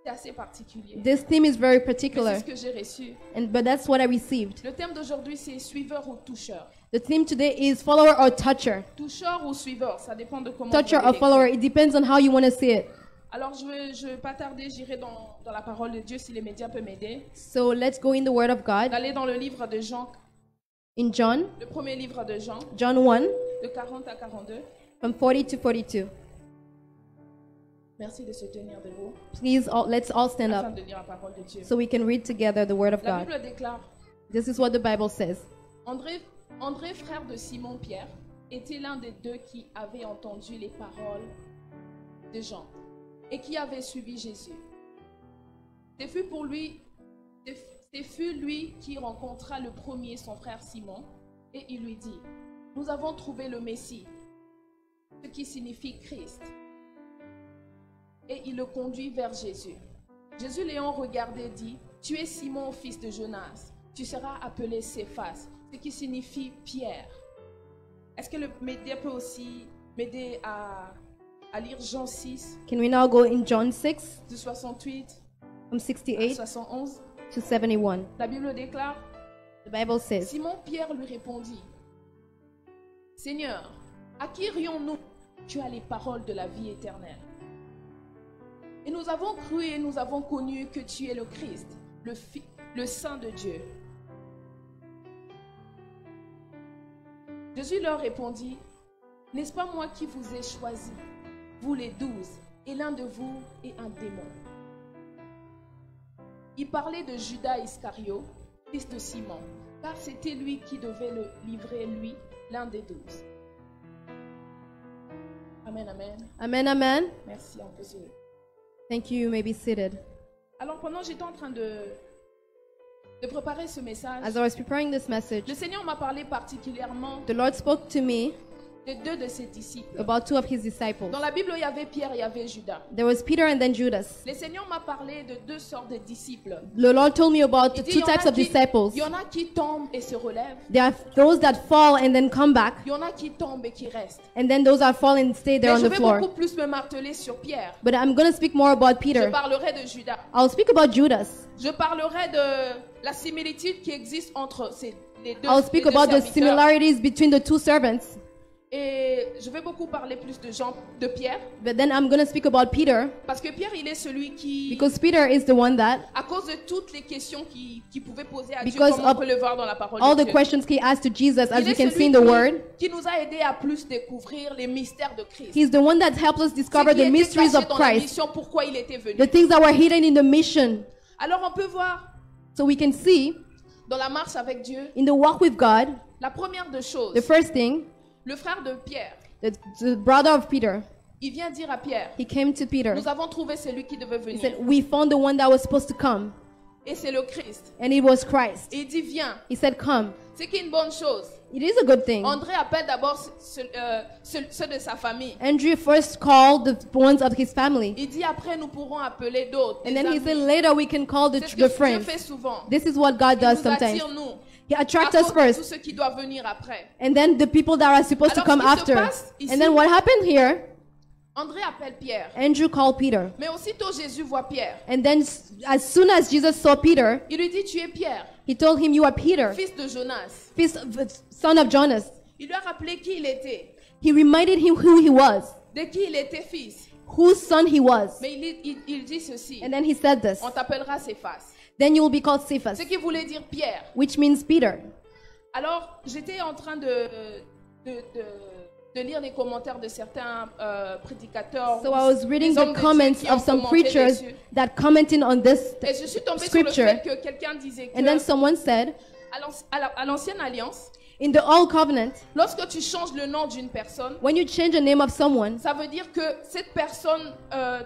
assez particulier. This theme is very Mais particular, c'est ce que j'ai reçu. but that's what I received. Le thème d'aujourd'hui, c'est suiveur ou toucheur. The theme today is follower or toucher. Toucheur ou suiveur, ça dépend de comment Toucher vous or voulez follower, l'écrire. it depends on how you want to see it. Alors, je ne vais pas tarder, j'irai dans la parole de Dieu si les médias peuvent m'aider. So let's go in the Word of God. D'aller dans le livre de Jean, In John, le premier livre de Jean, John 1, de 40 à 42. from 40 to 42. Merci de se tenir debout Please, let's all stand afin up de lire la parole de Dieu. so we can read together the Word of La God. Bible déclare, This is what the Bible says. André, frère de Simon-Pierre, était l'un des deux qui avait entendu les paroles de Jean et qui avait suivi Jésus. Ce fut lui qui rencontra le premier son frère Simon et il lui dit, « Nous avons trouvé le Messie », ce qui signifie Christ. Et il le conduit vers Jésus. Jésus l'ayant regardé dit, « Tu es Simon, fils de Jonas, tu seras appelé Céphas », ce qui signifie Pierre. Est-ce que le média peut aussi m'aider à à lire Jean 6, Can we now go in John 6, de 68 from à 68 71. to 71? La Bible déclare, The Bible says, Simon-Pierre lui répondit, Seigneur, à qui irions-nous? Tu as les paroles de la vie éternelle. Et nous avons cru et nous avons connu que tu es le Christ, le Saint de Dieu. Jésus leur répondit, n'est-ce pas moi qui vous ai choisi, vous les 12, et l'un de vous est un démon? Il parlait de Judas Iscario, fils de Simon, car c'était lui qui devait le livrer, lui, l'un des 12. Amen, amen. Amen, amen. Merci, on peut se... Thank you. You may be seated. Alors pendant que j'étais en train de préparer ce message, As I was preparing this message, le Seigneur m'a parlé particulièrement the Lord spoke to me de deux de ses disciples. about two of his disciples. Dans la Bible, il y avait Pierre et il y avait Judas. There was Peter and then Judas. Le Seigneur m'a parlé de deux sortes de disciples. The Lord told me about the Il dit, two il y en a types of qui- disciples. Il y en a qui tombent et se relèvent. There are those that fall and then come back, Il y en a qui tombent et qui restent. and then those that fall and stay there Mais on je the vais floor. beaucoup plus me marteler sur Pierre. But I'm going to speak more about Je Peter. parlerai de Judas. I'll speak about Judas. Je parlerai de la similitude qui existe entre les deux, I'll speak les deux about the serviteurs. similarities between the two servants. Et je vais beaucoup parler plus de Pierre. But then I'm going to speak about Peter, Parce que Pierre, il est celui qui, because Peter is the one that, à cause de toutes les questions qu'il pouvait poser à Dieu, Because comme on of peut le voir dans la parole all de the Dieu. questions he asked to Jesus, as Il we est can see celui in the Word. qui nous a aidé à plus découvrir les mystères de Christ. He's the one that helped us Ce discover qui the était mysteries caché of dans la Christ, mission, pourquoi il était venu. the things that were hidden in the mission. Alors on peut voir So we can see dans la marche avec Dieu, in the walk with God, la première des choses, the first thing, le frère de Pierre, the brother of Peter, il vient dire à Pierre, he came to Peter. nous avons trouvé celui qui devait He venir. said, we found the one that was supposed to come, Et c'est le Christ. and it was Christ. Et il dit, viens. He said, come. C'est qui est une bonne chose. It is a good thing. André appelle d'abord ceux de sa famille. Andrew first called the ones of his family. Il dit, après nous pourrons appeler d'autres. And des then he amis. said, later we can call the C'est ce que Dieu friends. fait souvent. This is what God Il does nous sometimes. attire, nous, He à attracts cause us de tous first, ceux qui doivent venir après. and then the people that are supposed to Alors, come ce qui se after. passe ici- And then what happened here? André appelle Pierre. Andrew called Peter. Mais aussitôt Jésus voit Pierre. And then as soon as Jesus saw Peter, Il lui dit, tu es Pierre, he told him, you are Peter, fils de Jonas. son of Jonas. Il lui a rappelé qui il était, He reminded him who he was, de qui il était fils. whose son he was. Mais il dit ceci, And then he said this. on t'appellera Céphas. Then you will be called Cephas, Ce qui voulait dire Pierre. which means Peter. Alors, j'étais en train de lire les commentaires de certains prédicateurs. So I was reading des hommes the de Dieu comments qui ont of some commenté preachers dessus. that commented on this Et je suis tombée scripture. sur le fait que quelqu'un disait And then que someone said, à l'ancienne alliance, in the Old Covenant, lorsque tu changes le nom d'une personne, when you change the name of someone, ça veut dire que cette personne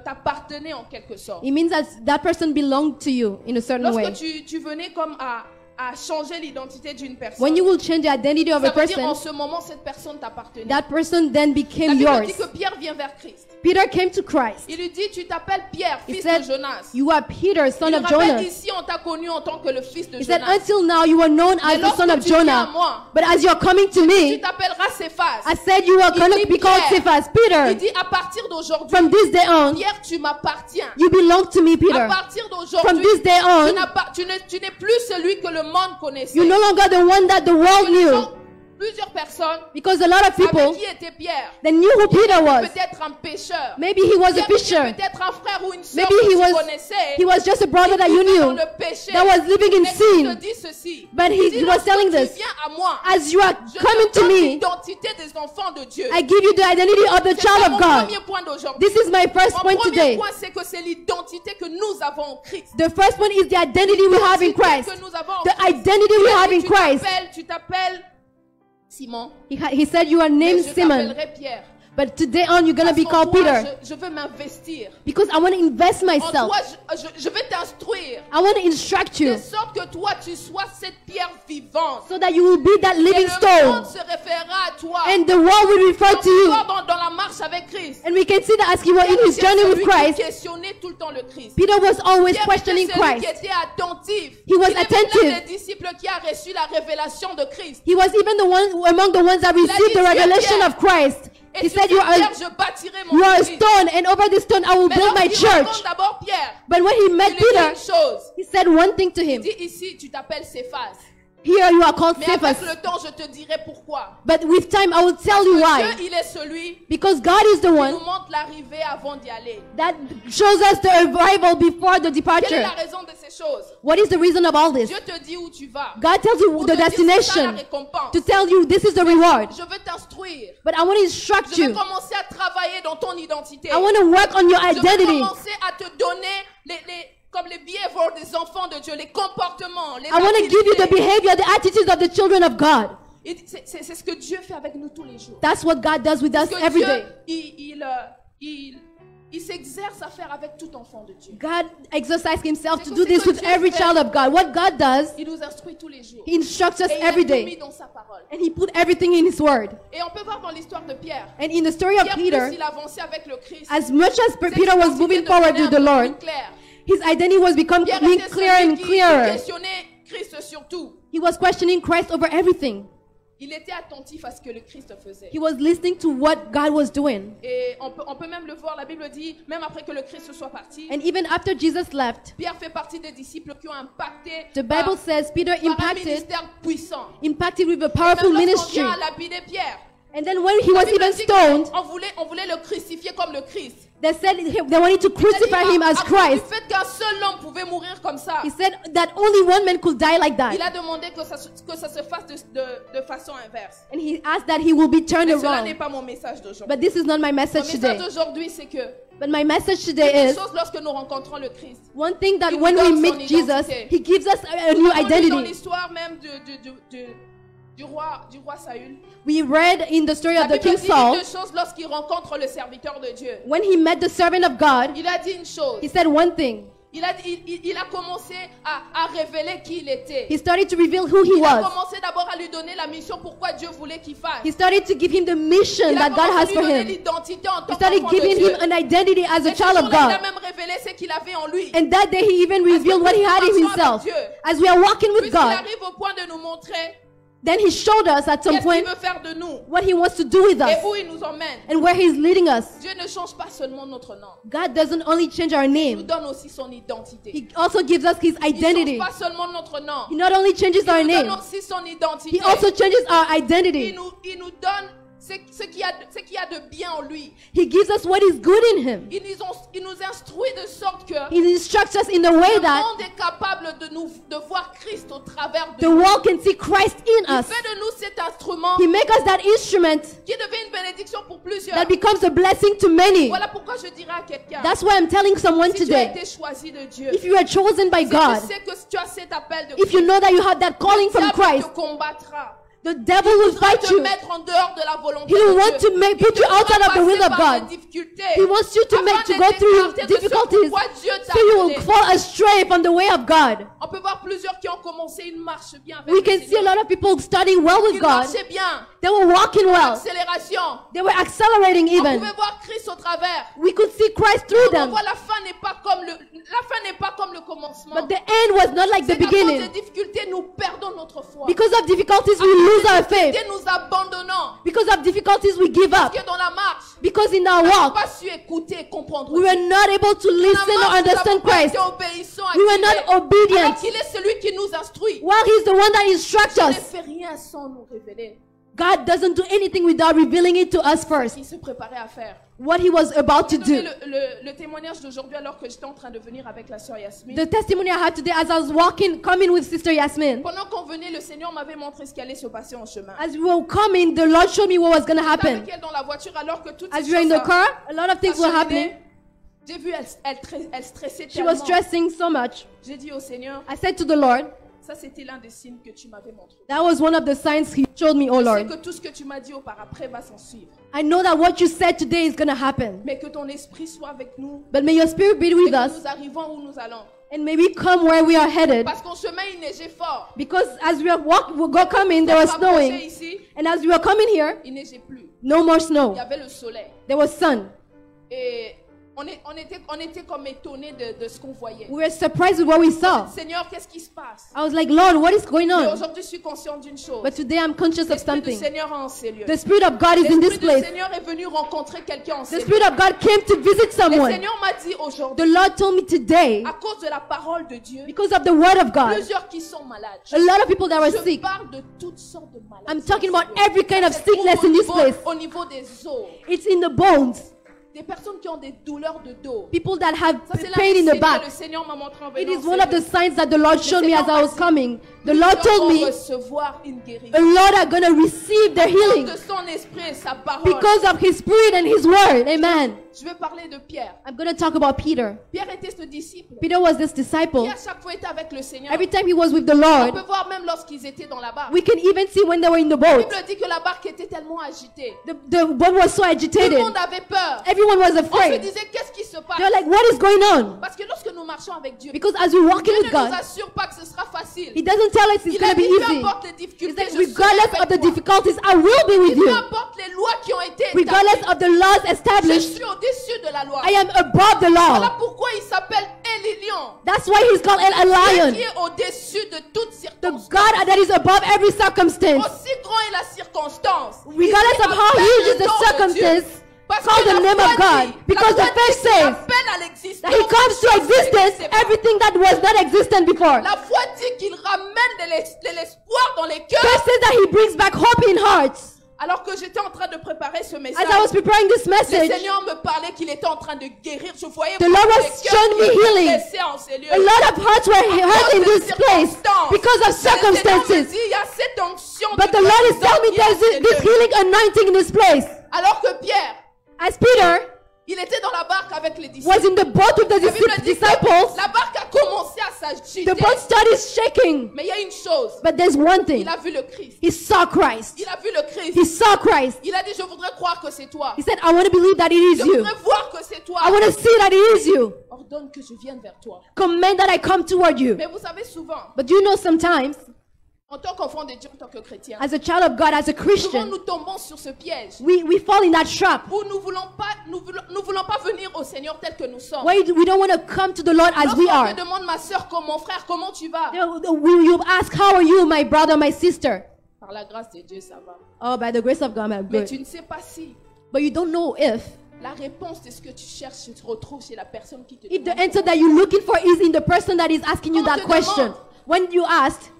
t'appartenait en quelque sorte. it means that that person belonged to you in a certain way. Lorsque tu venais comme à changer l'identité d'une personne, When you will change the identity of ça a veut dire en person, ce moment cette personne t'appartenait. that person then La became Bible yours. dit que Pierre vient vers Christ. Peter came to Christ. Il lui dit, tu t'appelles Pierre, He fils said, de Jonas. you are Peter, son Il of rappelle Jonas. ici, on t'a connu en tant que le fils de He said, Jonas. until now you are known as Mais the son of lorsque tu viens à Jonah. moi, But as you are coming to tu me, t'appelleras Céphas. I said you are Il going dit to be called Pierre. Cephas. Il Peter, dit, à partir d'aujourd'hui, from this day on, Pierre, tu m'appartiens. you belong to me, À Peter. partir From d'aujourd'hui, this day on, tu n'es plus celui que le monde connaissait. you're no longer the one that the world Ce knew. sont plusieurs personnes Because a lot of avec people, qui était Pierre. they knew who Peter was. Peut-être un pécheur. Maybe he was a Pierre était fisher. peut-être un frère ou une sœur Maybe que he tu was, connaissais. he was just a brother that you Qui vivait dans knew, le péché. that was living in Mais il te sin. dit ceci. But Il dit, he was lorsque telling tu this, viens à moi, as you are je coming te to donne me, l'identité des enfants de Dieu. I give you the identity of the C'est child mon of God. premier point d'aujourd'hui. This is my first Mon point premier today. point, c'est que c'est l'identité que nous avons en Christ. The first one is the identity we have in Christ. Que nous avons en The Christ. identity we have in Christ. Tu t'appelles Simon. He said you are Mais named je Simon. t'appellerai Pierre. But today on, you're going to be Parce qu'en called toi, Peter. je veux m'investir. Because I want to invest En myself. toi, je vais t'instruire. I want to instruct you De sorte que toi, tu sois cette pierre vivante. so that you will be that Et living le monde stone. se référera à toi. And the world will refer to you. Dans la marche avec Christ. And we can see that as he was in his journey with Celui qui Christ, questionnait tout le temps le Christ. Peter was always Pierre questioning était celui qui Christ. était attentif. He was Il est attentive. l'un des disciples qui a reçu la révélation de Christ. He was even the one among the ones that received the dit, revelation Pierre. of Christ. He said, you are a stone, and over this stone I will build my church. But when he met Peter, he said one thing to him. Ici, tu t'appelles Céphas. Here you are called Mais avec Cephas. le temps, je te dirai pourquoi. But with time I will tell you why. Dieu, il est celui Because God is the qui one nous montre l'arrivée avant d'y aller. that shows us the arrival before the Quelle est departure. la raison de ces choses? What is the reason of all this? Dieu te dit où tu vas. God tells you Pour the te dire, c'est ça la destination, récompense. to tell you this is the reward. Je veux t'instruire. But I want to instruct Je veux you. commencer à travailler dans ton identité. I want to work on your Je veux identity. commencer à te donner comme les behaviors des enfants de Dieu, les comportements, les I want to give you the activités. behavior, the attitudes of the children of God. C'est ce que Dieu fait avec nous tous les jours. That's what God does with us Parce que every Dieu, day. il s'exerce à faire avec tout enfant de Dieu. God exercises himself to do this with every child of God. What God does, Il nous instruit tous les jours. he instructs us Et il a every tout mis day. dans sa parole. And he put everything in his word. Et on peut voir dans l'histoire de Pierre. And in the story of Pierre, Peter, plus il avançait avec le Christ, as much as ses Peter was identités moving forward devenaient with the un peu Lord, plus claires. his identity was becoming Pierre clearer était celui and qui clearer. questionnait Christ sur tout. He was questioning Christ over everything. Il était attentif à ce que le Christ faisait. He was listening to what God was doing. Et on peut même le voir, la Bible dit, même après que le Christ soit parti, And even after Jesus left, Pierre fait partie des disciples qui ont impacté the Bible says Peter par un ministère puissant. impacted with a Et powerful même lorsqu'on ministry. vient à lapider Pierre, And then when he la was Bible even dit stoned, qu'on voulait le crucifier comme le Christ. they said they wanted to crucify him as Du Christ. fait qu'un seul homme pouvait mourir comme ça, He said that only one man could die like il that. a demandé que ça se fasse de façon inverse. And he asked that he will be turned Mais cela n'est around. pas mon message d'aujourd'hui. But this is not my Mon message message today. d'aujourd'hui, c'est que But my message today quelque is chose lorsque nous rencontrons le Christ. one thing that Il when nous we donne meet son Jesus, identité. he gives us a new Nous avons lu dans identity. l'histoire même du roi Saül. We read in the story La of the Bible King dit Saul, deux choses lorsqu'il rencontre le serviteur de Dieu. when he met the servant of God, Il a dit une chose. he said one thing. Il a commencé à révéler qui il était. He started to reveal who he Il a was. commencé d'abord à lui donner la mission pourquoi Dieu voulait qu'il fasse. He started to give him the mission Il a that God commencé à has lui for donner him. l'identité en He tant started qu'enfant de giving Dieu. him an identity as a Et ce child of jour-là, il a God. même révélé ce qu'il avait en lui. And that day he even revealed what he had in himself. As we are walking with Puisqu'il God, arrive au point de nous montrer then he showed us at some qu'est-ce qu'il point veut faire de nous what he wants to do with et us où il nous emmène. and where he's leading us. Dieu ne change pas seulement notre nom. God doesn't only change our Il nous name, donne aussi son identité. he also gives us his Il ne identity. change pas seulement notre nom. He not only changes our Il nous donne name, aussi son identité. he also changes our identity. Il nous donne ce qu'il y a de bien en lui. He gives us what is good in him. Il nous instruit de sorte que He instructs us in a way le that monde est capable de voir Christ au travers de the nous. world can see Christ in Il us. fait de nous cet instrument He makes us that instrument qui devient une bénédiction pour plusieurs. that becomes a blessing to many. Voilà pourquoi je dirais à quelqu'un, That's why I'm telling someone si tu as today, été choisi de Dieu, if you are chosen by si God, tu sais que tu as cet appel de if you Christ, know that you have that calling le from diable Christ, te combattra. the devil Il will voudra fight te you. mettre en dehors de la volonté He will de want Dieu. to make, put Il you te fera outside of the will passer of par God. des difficultés He wants you to afin make to de go through t'écarter de ce difficulties pourquoi Dieu t'a so you will appelé. fall astray from the way of God. On peut voir plusieurs qui ont commencé une marche bien avec We le can see a Seigneur. lot of people starting well with Ils God. marchaient bien. They were walking well. Accélération. They were accelerating On even. pouvait voir Christ au travers. We could see Christ through On them. voit la fin n'est pas comme le commencement. But the end was not like the C'est qu'à cause beginning. des difficultés, nous perdons notre foi. Because of difficulties, we lose our faith. Et nous abandonnons. Because of difficulties, we give up. Parce que dans la marche, Because in our nous n'avons walk, pas su écouter et comprendre. we were not able to Dans la listen or marche, nous understand n'avons pas Christ. été obéissants à We were qui il est. not obedient. Alors qu'il est celui qui nous instruit. While He's the one that instructs Il ne us, fait rien sans nous révéler God doesn't do anything without revealing it to us ce first. qu'il se préparait à faire. What He was about to J'ai donné do. le témoignage d'aujourd'hui alors que j'étais en train de venir avec la sœur Yasmine. The testimony I had today as I was coming with Sister Yasmin. Pendant qu'on venait, le Seigneur m'avait montré ce qui allait se passer en chemin. As we were coming, the Lord showed me what was going to J'étais happen. avec elle dans la voiture alors que toutes As ces we were in the choses car, a lot of things were happening. J'ai vu elle stressait She was tellement. stressing so much. J'ai dit au Seigneur, I said to the Lord, ça c'était l'un des signes que tu m'avais montré. that was one of the signs He showed me, oh Je sais Lord. que tout ce que tu m'as dit auparavant va s'en suivre. I know that what you said today is going to happen. Mais que ton esprit soit avec nous. But may your spirit be Et with que us. nous arrivons où nous allons. And may we come where we are headed. Parce qu'en chemin, il neigeait fort. Because as we were coming, there On was s'approchait snowing. ici, And as we were coming here, il neigeait plus. no more Il snow. y avait le soleil. There was sun. Et On était comme étonnés de ce qu'on voyait. We were surprised with what we saw. Seigneur, qu'est-ce qui se passe? I was like, Lord, what is going Mais on? aujourd'hui, je suis consciente d'une chose. But today I'm conscious of L'Esprit du something. Seigneur est en ces lieux. The Spirit of God is in this L'Esprit du place. Seigneur est venu rencontrer quelqu'un en ces The lieux. Spirit of God came to visit Le someone. Seigneur m'a dit aujourd'hui, The Lord told me today, à cause de la parole de Dieu, because of the word of God, plusieurs qui sont malades. a lot of people that were Je sick. parle de toutes sortes de maladies. I'm talking about every kind of Ça se trouve sickness in this place. au niveau des os. It's in the bones. Des personnes qui ont des douleurs de dos. People that have Ça, c'est pain in the back. le Seigneur m'a montré en It venant is one of the signs that the Lord showed me as I was coming. The Plusieurs Lord told vont me, recevoir une guérison. a lot are going to receive their healing De son esprit et sa parole. because of His Spirit and His word. Amen. Je vais parler de Pierre. I'm going to talk about Peter. Pierre était ce disciple Peter was this disciple. qui à chaque fois était avec le Seigneur. Every time he was with the On Lord, peut voir même lorsqu'ils étaient dans la barque. we can even see when they were in the La boat. Bible dit que la barque était tellement agitée. The boat was so Tout le agitated. monde avait peur. Everyone was On se afraid. disait qu'est-ce qui se passe? They were like, what is going on? Parce que lorsque nous marchons avec Dieu, Because as we're walking Dieu with ne nous God, assure pas que ce sera facile. He doesn't tell us it's Il going a to be dit peu easy. importe les He difficultés, said, je serai regardless of the avec toi. difficulties, I will be with Et peu you. importe les lois qui ont été Regardless établies, of the laws je established, suis au-dessus de la loi. I am above the Voilà law. pourquoi il s'appelle Élilion. That's why He's called a Dieu lion. qui est au-dessus de toute The circonstance. God that is above every circumstance. Aussi grand est la circonstance. Regardless Il of how appelle huge le is the nom de circumstance, Dieu. Parce call que the la name foi of God. dit- Because la the foi faith dit qu'il says appelle à l'existence that He comes to ce qui existence n'existait pas. everything that was not existent before. La foi dit qu'il ramène de l'espoir dans les cœurs. Faith says that He brings back hope in hearts. Alors que j'étais en train de préparer ce message, As I was preparing this le message, Seigneur me parlait qu'il était en train de guérir. Je voyais The beaucoup Lord was de cœurs showing me qui étaient healing. blessés en ces lieux. a lot of hearts were hurt in this place because of Le Seigneur me circumstances. dit, il y a cette onction But de the Lord is guérison telling me qui est en there's ces this lieux. healing anointing in this place. Alors que Pierre, As Peter il était dans la barque avec les disciples. was in the boat with the La Bible dit que disciples, la barque a commencé à s'agiter. the boat started shaking. Mais il y a une chose. But there's one thing. Il a vu le Christ. He saw Christ. Il a vu le Christ. He saw Christ. Il a dit, je voudrais croire que c'est toi. He said, I want to believe that it is Je you. voudrais voir que c'est toi. I want to see that it is you. Ordonne que je vienne vers toi. Command that I come toward you. Mais vous savez souvent, But you know sometimes, en tant qu'enfant de Dieu, en tant que chrétien, as a child of God, as a souvent Christian, nous tombons sur ce piège we fall in that trap où nous voulons pas venir au Seigneur tel que nous sommes. where we don't want to come to the Lord as we Lorsqu'on are. me demande, ma soeur, comme mon frère, comment tu vas? You ask, how are you, my brother, my sister? Par la grâce de Dieu, ça va. Oh, by the grace of God, I'm Mais good. tu ne sais pas si But you don't know if la réponse de ce que tu cherches se retrouve chez la personne qui te the demande. answer that you're looking for is in the person that is asking you Quand on that te question. demande When you asked,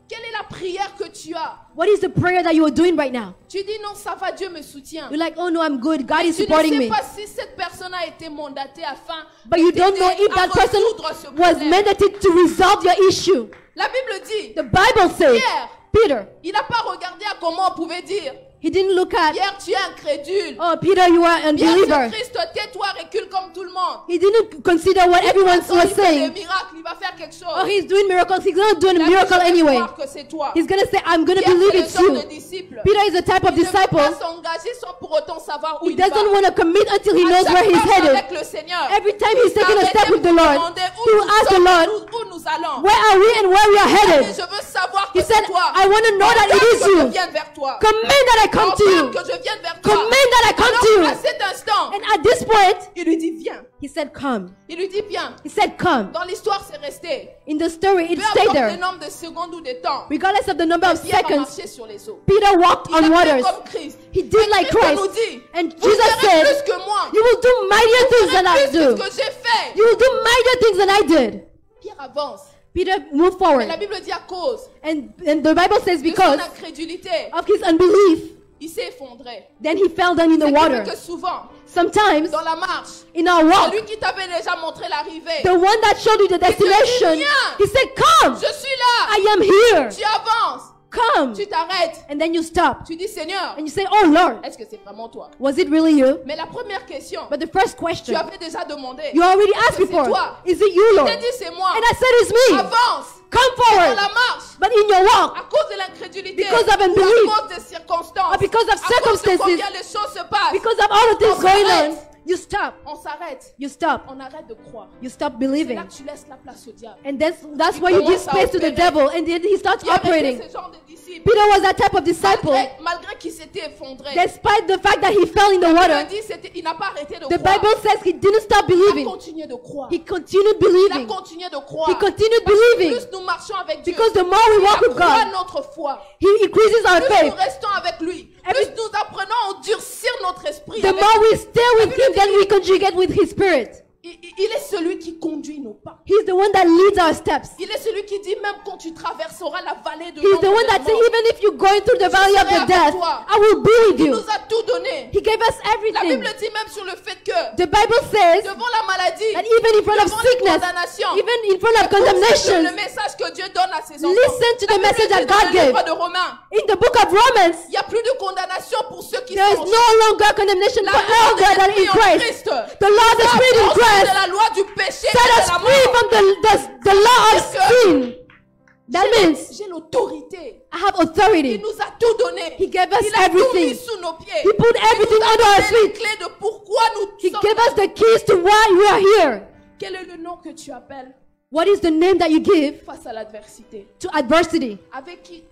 Quelle est la prière que tu as? what is the prayer that you are doing right now? Tu dis non, ça va, Dieu me soutient. You're like, oh no, I'm good. God is Tu ne supporting sais me. pas si cette personne a été mandatée afin But you don't know d'aider if à that person résoudre ce was problème. mandated to resolve your issue. La Bible dit, The Bible says, Pierre, Peter, il n'a pas regardé à comment on pouvait dire, he didn't look at, Pierre, tu es incrédule. oh, Peter, you are an Pierre, unbeliever. c'est Christ, tais-toi, recule comme tout le monde. He didn't consider what everyone Il was fait des saying. miracles, il va faire quelque chose. Oh, he's doing miracles. He's going to do a Il a dit, miracle je vais anyway. croire que c'est toi. He's going to say, I'm going to Pierre, believe c'est le it's genre you. de disciple. Peter is the type of Il ne veut disciple. pas s'engager sans pour autant savoir où He il va. doesn't want to commit until he À knows chaque where he's marche headed. avec le Seigneur, Every time he's taking a step with the il Lord, demandait he où will nous ask the sommes, Lord, où nous allons. where are we and where we are Et headed? je veux savoir He que said, c'est toi. I want to know that it is Que je you. vienne vers toi. Command that I come to Ordonne you. que je vienne vers toi. Command that I come to Alors, you. à cet instant, And at this point, il lui dit viens. he said, come. Il lui dit viens. He said, come. Dans l'histoire, c'est resté. In the story, it Peu stayed importe le there. nombre de secondes ou de temps. Regardless of the number of Pierre a seconds, marché sur les eaux. Peter walked Il a on fait waters. comme Christ. He did like Christ nous Christ. dit, And vous Jesus ferez said, plus que moi. you will do mightier things than I Plus que ce do. que j'ai fait. You will do mightier things than I did. Pierre avance. Peter moved Mais forward. la Bible dit à cause And the Bible says de son because incrédulité, of his unbelief, il s'est effondré. then he fell down in the C'est water. que souvent, Sometimes dans la marche, in our walk, celui qui t'avait déjà montré l'arrivée, the one that showed you the destination, he said, come, je suis là. I am here. Tu avances. Come. Tu t'arrêtes. And then you stop. Tu dis Seigneur, And you say, oh Lord, est-ce que c'est vraiment toi? was it really you? Mais la première question, But the first tu question, avais déjà demandé. you already asked Est-ce que c'est before, toi? is it you, Tu Lord? t'es dit c'est moi. And I said, it's me. Avance. Come Dans forward. la marche. But in your walk, À cause de l'incrédulité. Because of ou unbelief. à cause des circonstances. Or because of À cause de circumstances. combien les choses se passent. because of all the things going on, You stop. On s'arrête. You stop. On arrête de croire. You stop C'est believing. là que tu laisses la place au diable. And that's why you give space to the devil, and then he starts Il y avait operating. ce genre de disciple. Peter was that type of disciple. Malgré qu'il s'était effondré. Despite the fact that he fell in the water, Il n'a pas arrêté de the croire. Bible says he didn't stop Il a believing. continué de croire. He continued Il a believing. continué de croire. He continued Parce que believing. plus nous marchons avec Dieu, Because the more we walk with accroît God, notre foi. he increases our Plus nous faith. restons avec lui, plus nous apprenons à endurcir notre esprit. The avec more lui. we stay with him, then we conjugate with his spirit. Il est celui qui conduit nos pas. He's the one that leads our steps. Il est celui qui dit même quand tu traverseras la vallée de He's the l'ombre one de la that says, mort, even if you're going through the valley of the death, I will be with il you. nous a tout donné. He gave us La everything. Bible dit même sur le fait que The Bible says devant la maladie, that even in front of devant la sickness, condamnation, even in front of le condemnation, message que Dieu donne à ses enfants. listen to the La Bible message dit that dans God le gave. livre de Romains, In the book of Romans, il n'y a plus de condamnation pour ceux qui there is sont no longer condemnation La for loi all de that are in l'esprit en Christ. Christ. The law of the Spirit in de Christ la loi du péché et set de us la free mort. from the law of sin. That means J'ai l'autorité. I have Il authority. nous a tout donné. He gave us Il a tout mis everything. sous nos pieds. He put everything Il nous a under our donné les feet. clés de pourquoi nous He sommes gave là. us the keys to why we are here. Quel est le nom que tu appelles What is the name that you give face à l'adversité? to adversity? Avec qui,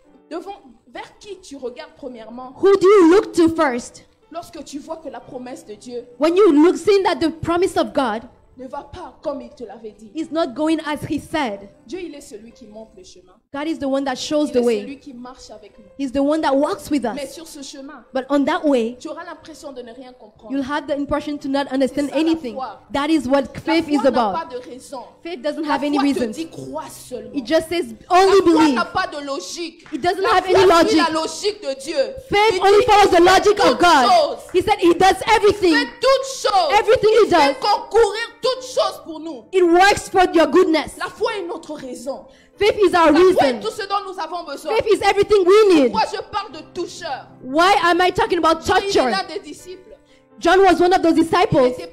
vers qui tu regardes premièrement Who do you look to first? lorsque tu vois que la promesse de Dieu When you look, seeing that the promise of God ne va pas comme il te l'avait dit? is not going as He said. Dieu, il est celui qui montre le chemin. God is the one that shows Il the est way. celui qui marche avec nous. He's the one that walks with Mais us. sur ce chemin, But on that way, tu auras l'impression de ne rien comprendre. you'll have the impression to not understand C'est ça, la anything. foi. That is what La faith foi is n'a pas about. de raison. Faith doesn't La have any foi te reasons. dit crois seulement. It just says La only foi believe. n'a pas de logique. It doesn't La have foi any suit logic. la logique de Dieu. Faith Il only dit, follows the il fait logic of toutes God. choses. He said He does everything. Il fait toutes choses. Everything He Il fait does, concourir toutes choses pour nous. it works for your goodness. La foi est notre raison. Faith is our La foi est reason. tout ce dont nous avons besoin. Faith is everything we need. Pourquoi je parle de toucheur? Why am I talking about Il est toucher? l'un des disciples. John was one of those Il disciples. n'était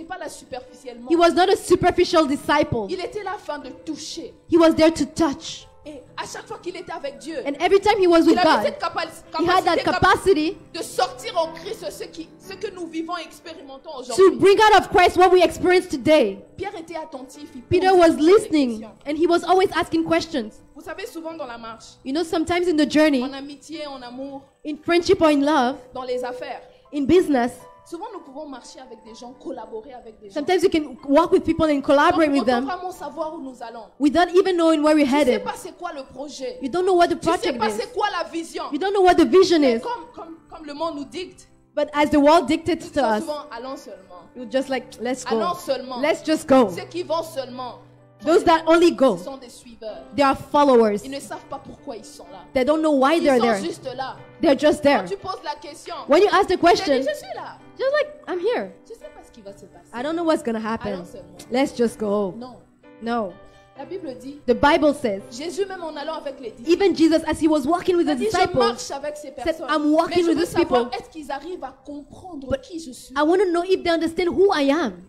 pas là superficiellement. He was not a superficial disciple. Il était là afin de toucher. He was there to touch. Et à chaque fois qu'il était avec Dieu, And every time he was with il avait God, cette he had that capacity de sortir en Christ ce que nous vivons et expérimentons to aujourd'hui. bring out of Christ what we experience today. Pierre était attentif. Il Peter posait was des listening questions. and he was always asking questions. Vous savez, souvent dans la marche, You know, sometimes in the journey, en amitié, en amour, in friendship or in love, dans les affaires, in business, souvent nous pouvons marcher avec des gens, collaborer avec des gens. sometimes you can walk with people and Sans collaborate with pourtant them vraiment savoir où nous allons. without even knowing where we're Tu ne sais headed. pas c'est quoi le projet. You don't know what the Tu ne sais project pas is. c'est quoi la vision. You don't know what the vision Mais is. comme le monde nous dicte, But as the world dictates nous to disons us, souvent allons seulement. you're just like, let's Allons go. seulement. Let's just go. Ceux qui vont seulement Those that only go, sont des suiveurs. they are followers. Ils ne savent pas pourquoi ils sont là. They don't know why Ils they're sont there. juste là. They're just Quand there. tu poses la question, When you ask the tu dis, question, je suis là. just like, I'm here. Je ne sais pas ce qui va se passer. I don't know what's going to Allons happen. seulement. Let's just go. Non. No. La Bible dit, The Bible says, Jésus même en allant avec les disciples, even Jesus, as he was walking with il a the dit, je disciples, marche avec ces personnes. I'm walking Mais je with veux these savoir, people. est-ce qu'ils arrivent à comprendre qui je suis? I want to know if they understand who I am.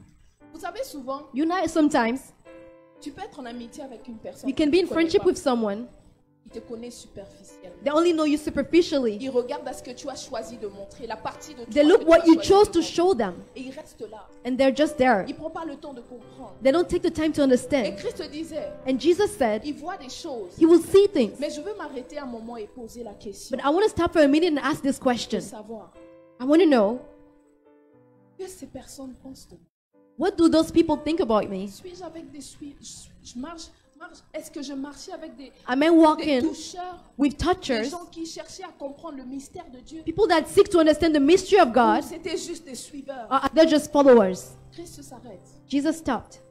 Vous savez, souvent, You know, sometimes tu peux être en amitié avec une personne. you can be qui in ne connaît friendship pas. with someone, Il te connaît superficiellement. they only know you superficially. Il regarde à ce que tu as choisi de montrer, la partie de toi They que look tu what as you choisi chose de to montrer. show them, Et il reste là. and they're just there. Il ne prend pas le temps de comprendre. They don't take the time to Et understand. Christ disait, And Jesus said, il voit des choses. he will see things. Mais je veux m'arrêter un moment et poser la question. But I want to stop for a minute and ask this De question. savoir, I want to know, que ces personnes pensent de moi? what do those people think about me? Suis-je avec des je marche. Est-ce que je marchais avec des Am I walking toucheurs, with des touchers, gens qui cherchaient à comprendre le mystère de Dieu? people that seek to understand the mystery of Ou God, c'était juste des suiveurs? or are they just followers? Christ s'arrête. Jesus stopped.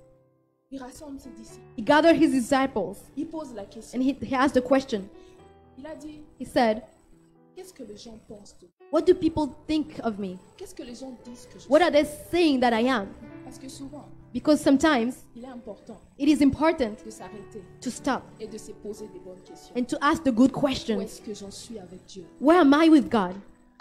Il rassemble ses disciples. He gathered his disciples Il pose la question. and he asked the question. Il a dit, He said, qu'est-ce que les gens pensent de moi? what do people think of me? Qu'est-ce que les gens disent que je What suis? are they saying that I am? Parce que souvent, Because sometimes il est important it is important de s'arrêter to stop et de se poser des bonnes questions. and to ask the good Où questions. est-ce que j'en suis avec Dieu? Where am I with God?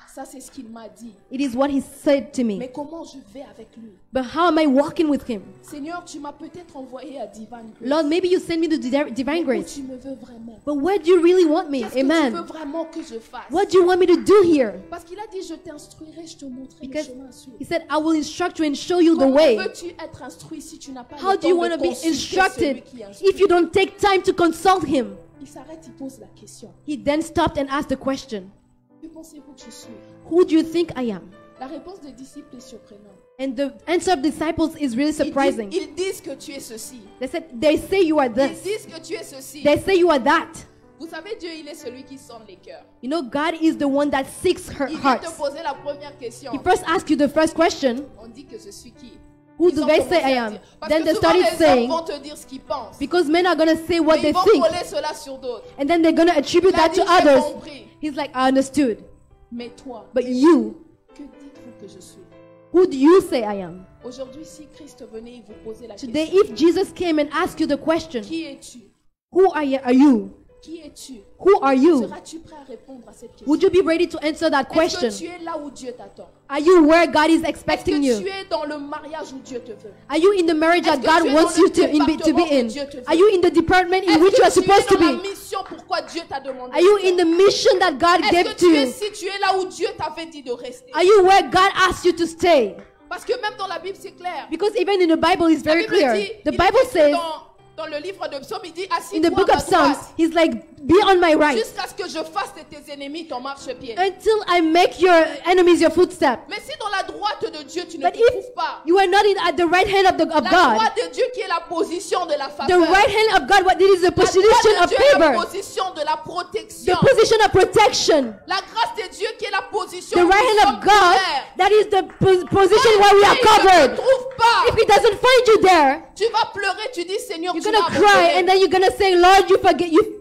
Ça, c'est ce qu'il m'a dit. It is what he said to Mais me. comment je vais avec lui? But how am I walking with him? Seigneur, tu m'as peut-être envoyé à Divine Grace. Lord, maybe you send me to Divine Mais où Grace. tu me veux vraiment? But where do you really want me? Qu'est-ce que tu veux Amen. vraiment que je fasse? What do you want me to do here? Parce qu'il a dit, je t'instruirai, je te montrerai le Because chemin à suivre. he said, I will instruct you and show you the Comment way. veux-tu être instruit si tu n'as pas How le do you temps want de to be consulter celui instructed qui instruit? if you don't take time to consult him? Il s'arrête, il pose la question. He then stopped and asked the question, Que pensez-vous que je suis? who do you think I am? La réponse des disciples est surprenante. And the answer of disciples is really surprising. Ils disent que tu es ceci. They say you are Ils this. disent que tu es ceci. They say you are that. Vous savez, Dieu, il est celui qui sonde les cœurs. You know, God is the one that seeks her Il vient te hearts. poser la première question. He first asks you the first question, On dit que je suis qui? who Ils do ont they commencé say I à am? dire. Parce Then que they souvent, started les hommes saying, vont te dire ce qu'ils pensent. because men are going to say what Mais they ils vont think, coller cela sur d'autres. and then they're going to attribute Il a that dit, to j'ai others. compris. He's like, I understood. Mais toi, But you, que dites-vous que je suis? who do you say I am? Aujourd'hui, si Christ venait et vous posait la Today, question, if Jesus came and asked you the question, qui es-tu? who are you? Qui es-tu? Who are you? Seras-tu prêt à répondre à cette question? Would you be ready to answer that Est-ce question? que tu es là où Dieu t'attend? Are you where God is Est-ce que expecting tu you? es dans le mariage où Dieu te veut? Are you in the marriage that Est-ce que God tu es wants dans you le to be département que in? Dieu te veut? Are you in the department in Est-ce which you are que tu supposed to es dans la be? mission pourquoi Dieu t'a demandé? Are you de faire? in the mission that God Est-ce gave que to tu es you? situé là où Dieu t'avait dit de rester? Are you where God asked you to stay? Parce que même dans la Bible, c'est clair. Because even in the Bible, it's La very Bible clear. dit, The il Bible est écrit says dans le livre de Psaume, il dit in assis-toi the book à of ma Psalms, droite He's like, be on my right jusqu'à ce que je fasse de tes ennemis ton marchepied. until I make your enemies your footstep. Mais si dans la droite de Dieu, tu ne But te if trouves pas, you are not at the right hand of la God, droite de Dieu qui est la position de la the faveur, right hand of God, what it is the la droite position de of Dieu est la favor, position de la protection, the position of protection. la grâce de Dieu qui est la position The où right nous hand sommes of God, couverts. that is the position where we are Si il ne covered. te trouve pas, If He doesn't find you there, tu vas pleurer, tu dis Seigneur, you're tu gonna m'as cry abandonné. and then you're gonna say, Lord, you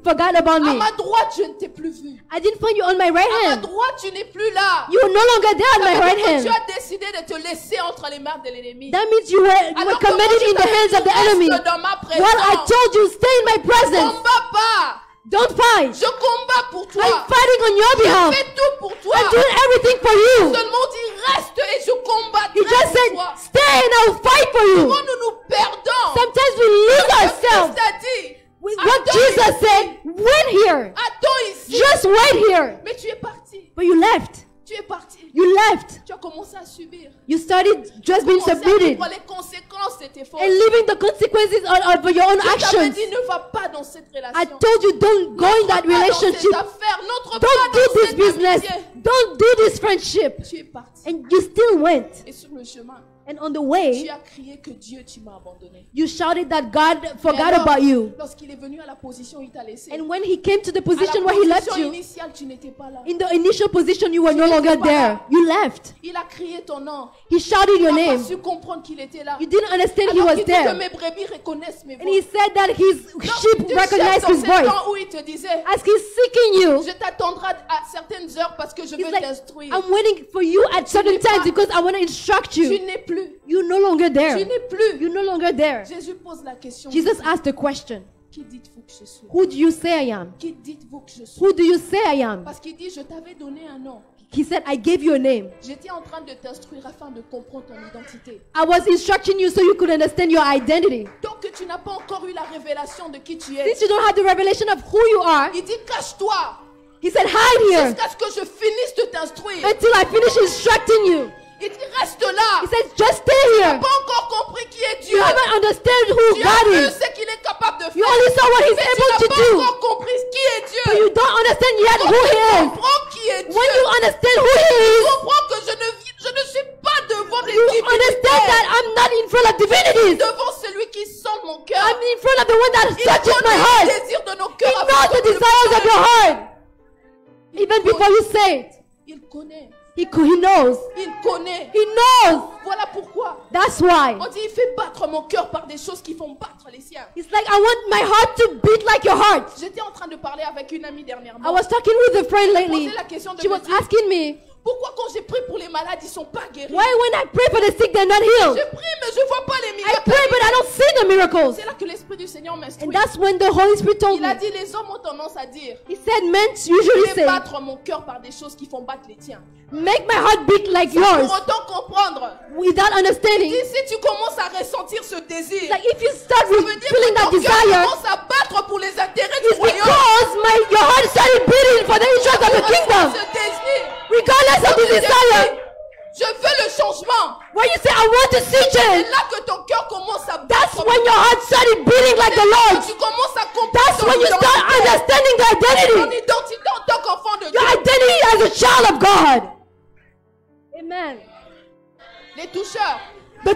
forgot about À me. ma droite, je ne t'ai plus vu. I didn't find you on my right À ma hand. droite, tu n'es plus là. You are no longer there on Ça my veut right dire que hand. tu as décidé de te laisser entre les mains de l'ennemi. That means you were Alors que moi, committed je in the t'avais hands of dit, the enemy. reste dans ma présence. Well, I told you, stay in my presence. Combat pas. Don't fight. Je combats pour toi. I'm fighting on your Je behalf. fais tout pour toi. I'm doing everything for you. Seulement dis reste et je combattrai He just pour said, toi. stay and I'll fight for you. Souvent nous nous perdons. Sometimes we lose ourselves. Christ a dit, What attends Jesus ici. said, wait here. Attends ici. Just wait here. Mais tu es parti. But you left. Tu es parti. You left. Tu as commencé à subir. You started just Tu being as commencé à submitted vivre les conséquences de tes fautes. and living the consequences of your own Je t'avais actions. dit ne va pas dans cette relation. I told you, don't go in that N'entre pas dans relationship. ces affaires. N'entre pas Don't dans do this cette business. amitié. Don't do this friendship. Tu es parti. And you still went. Et sur le chemin, And on the tu way, as crié que Dieu, tu m'as abandonné. you shouted that God Mais forgot alors, about you. Lorsqu'il est venu à la position où il t'a laissé, And when he came to the à position la where he left position you, initiale, tu n'étais pas là. in the initial position, you were no n'étais longer pas there. là. You left. Il a crié ton nom. He shouted Il your n'a pas name. su comprendre qu'il était là. You didn't understand he Alors was qu'il dit que there. mes brebis reconnaissent mes And he voix. said that his sheep Tu recognized cherches his dans ces voice. temps où il te disait, As he's seeking you, je t'attendrai à certaines heures parce que je he's veux like, t'instruire. I'm waiting for you at certain n'es pas- times because I want to instruct Tu you. n'es plus. You're no longer Tu there. n'es plus. You're no longer there. Jésus pose la question. Jesus asked the question, Qui dites-vous que je suis? who do you say I am? Qui dites-vous que je suis? Who do you say I am? Parce qu'il dit, je t'avais donné un nom. He said, I gave you a name. J'étais en train de t'instruire afin de comprendre ton identité. I was instructing you so you could understand your identity. Tant que tu n'as pas encore eu la révélation de qui tu es, Since you don't have the revelation of who you are, il dit, cache-toi he said, hide here jusqu'à ce que je finisse de t'instruire. until I finish instructing you. Il dit, reste là. He said, just stay Tu here. n'as pas encore compris qui est Dieu. You haven't understood who Tu as God vu is. ce qu'il est capable de You faire. only saw what he's Mais tu able n'as to pas do. encore compris qui est Dieu. But you don't understand yet Quand who tu he is. comprends qui est Dieu, When you understand who he tu is, comprends que je ne suis pas devant des you divinités. understand that I'm not in front of divinities. Devant celui qui sonde mon cœur. I'm in front of the one that Il touches my connaît les heart. désirs de nos He cœurs. knows the desires of your heart. Even before you say it, Il connaît. he knows. Il connaît. He knows. Voilà pourquoi. That's why. On dit, il fait battre mon cœur par des choses qui font battre les siens. It's like I want my heart to beat like your heart. J'étais en train de parler avec une amie I dernièrement. was talking with a friend lately. Posé la question de She me was dire, asking me, pourquoi quand j'ai prié pour les malades, ils sont pas guéris? why when I pray for the sick, they're not healed? Je prie, mais je vois pas les I miracles. pray, but I don't see the miracles. C'est là que l'Esprit du Seigneur Seigneur m'instruit. And that's when the Holy Spirit told Il a me. dit, les hommes ont tendance à dire, He said, men usually fais say, battre mon cœur par des choses qui font battre les tiens. make my heart beat like Sans yours. pour autant comprendre. Without understanding. Il dit, si tu commences à ressentir ce désir, Like if you start ça veut dire feeling que that ton cœur desire, commence à battre pour les intérêts du it's royaume. because your heart started beating for the interest of the kingdom. Ce désir, Regardless of the desire. je veux le changement. When you say, I want to see C'est change, là que ton cœur commence à that's battre. when your heart started beating like the Lord. Tu commences à comprendre That's when you start understanding the ton identity. identité en tant qu'enfant de Dieu. Your identity as a child of God. Amen. Les toucheurs, The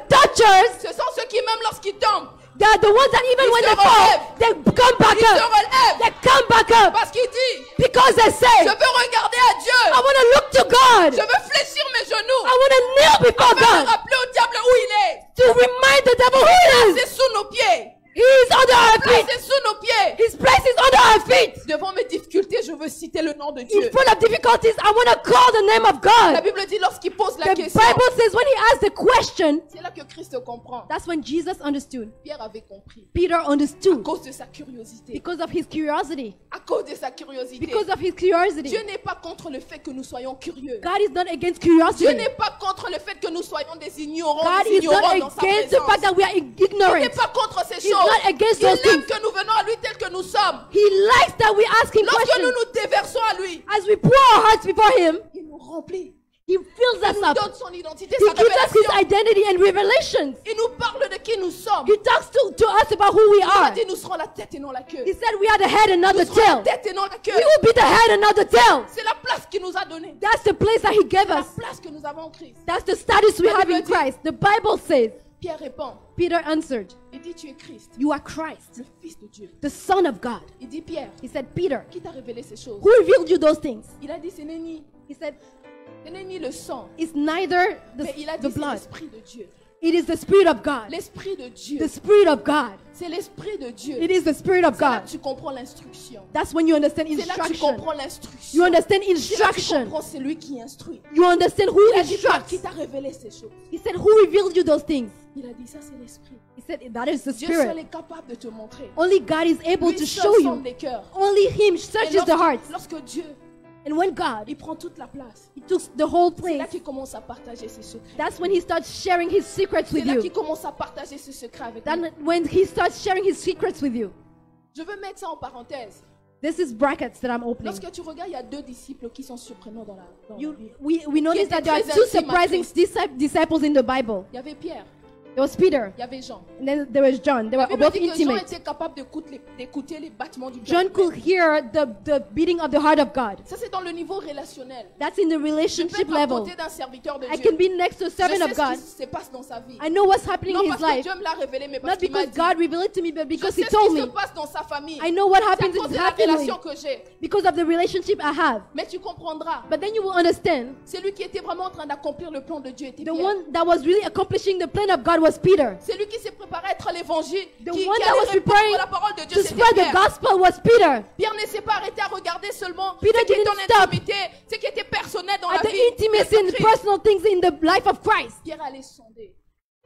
touchers, ce sont ceux qui même lorsqu'ils tombent, they are the ones that even Ils when se they fall, relèvent. they come back ils se up. relèvent. They come back up Parce qu'il dit, because they say, je veux regarder à Dieu. I want to look to God. Je veux fléchir mes genoux. I want to kneel before Je veux me God rappeler au diable où il est. to remind the devil who he is. C'est sous nos pieds. He is under our feet. C'est sous nos pieds. His place is under our feet. Devant mes difficultés, je veux citer le nom de In Dieu. front of difficulties, I want to call the name of La God. Bible dit lorsqu'il pose la The question, Bible says when he asked the question, c'est là que Christ comprend. that's when Jesus understood. Pierre avait compris. Peter À understood cause de sa curiosité. because of his curiosity. À cause de sa curiosité. Because of his curiosity. Dieu n'est pas contre le fait que nous soyons curieux. God is not against Dieu curiosity. n'est pas contre le fait que nous soyons des ignorants, God des is not ignorants dans sa against the fact présence. that we are Il n'est ignorant. pas contre ces He's choses. not against Il those aime things. que nous venons à lui tel que nous sommes. He likes that we ask him Lorsque nous questions. nous déversons à lui, As we pour our hearts before him, il nous remplit. he fills Il us nous up. donne son identité, He sa gives us his révélation. identity and revelations. Il nous parle de qui nous sommes. He talks to us about who we Il a are. dit nous serons la tête et non la queue. He said we are the head and not Nous the serons la tail. tête et non la queue. We will be the head and not the tail. C'est la place qu'il nous a donnée. That's the place that he gave La us. place que nous avons en Christ. That's the status we La have Bible in dit- Christ. The Bible says, Pierre répond. Peter answered, Il dit tu es Christ, you are Christ, le Fils de Dieu. the Son of God. Il dit Pierre, He said, Peter, qui t'a révélé ces choses? who revealed you those things? Il a dit ce n'est ni, He said, le sang, it's neither mais il a the dit c'est blood. l'Esprit de Dieu. It is the Spirit of God. L'Esprit de Dieu. The Spirit of God. C'est l'Esprit de Dieu. It is the Spirit of C'est là God. que tu comprends l'instruction. That's when you understand C'est là que tu instruction. comprends l'instruction. You understand C'est là que tu instruction. comprends celui qui instruit. You understand who Il a dit Pierre, instructs. qui t'a révélé ces choses? He said, who revealed you those things? Il a dit ça c'est l'Esprit. He said, that is the Dieu seul Spirit. est capable de te montrer. Only God is able Lui to seul show sonde you. les cœurs. Only Him Et searches the hearts. lorsque Dieu, And when God, il prend toute la place, He took the whole c'est là place, qu'il commence à partager ses secrets. that's when He starts sharing His secrets C'est with là qu'il you. commence à partager ses secrets avec nous. Then when He starts sharing His secrets with you. Je veux mettre ça en parenthèse. This is brackets that I'm opening. Lorsque tu regardes, il y a deux disciples qui sont surprenants dans la Bible. We notice that there are très two intimes à surprising disciples in the Bible. Il y avait Pierre, There was Peter, il y avait Jean. and then there was John. They La were Bible both dit que Jean intimate. était capable d'écouter les battements du cœur. John could hear the beating of the heart of God. Ça, c'est dans le niveau relationnel. That's in the Je peux relationship être à level. côté d'un serviteur de I Dieu. can be next to a Je servant sais of God. ce qui se passe dans sa vie. I know what's happening Non in parce his que life. Dieu me l'a révélé, mais parce Not qu'il m'a because dit. God revealed it to me, but Je because sais He ce told qui se me. passe dans sa famille. I know what C'est à happens in cause de his la relation family que j'ai. because of the relationship I have. Mais tu comprendras. But then you will understand C'est lui qui était vraiment en train d'accomplir le plan de Dieu. Était the Pierre. one that was really accomplishing the plan of God was Peter. C'est lui qui s'est préparé à être l'évangile. The Qui one that allait was répandre preparing la parole de Dieu. to C'était spread the Pierre. gospel was Peter. Pierre ne s'est pas arrêté à regarder seulement Peter ce qui est didn't en stop intimité, ce qui était personnel dans At la the vie. intimacy de and Christ. personal things in the life of Christ. Pierre allait sonder.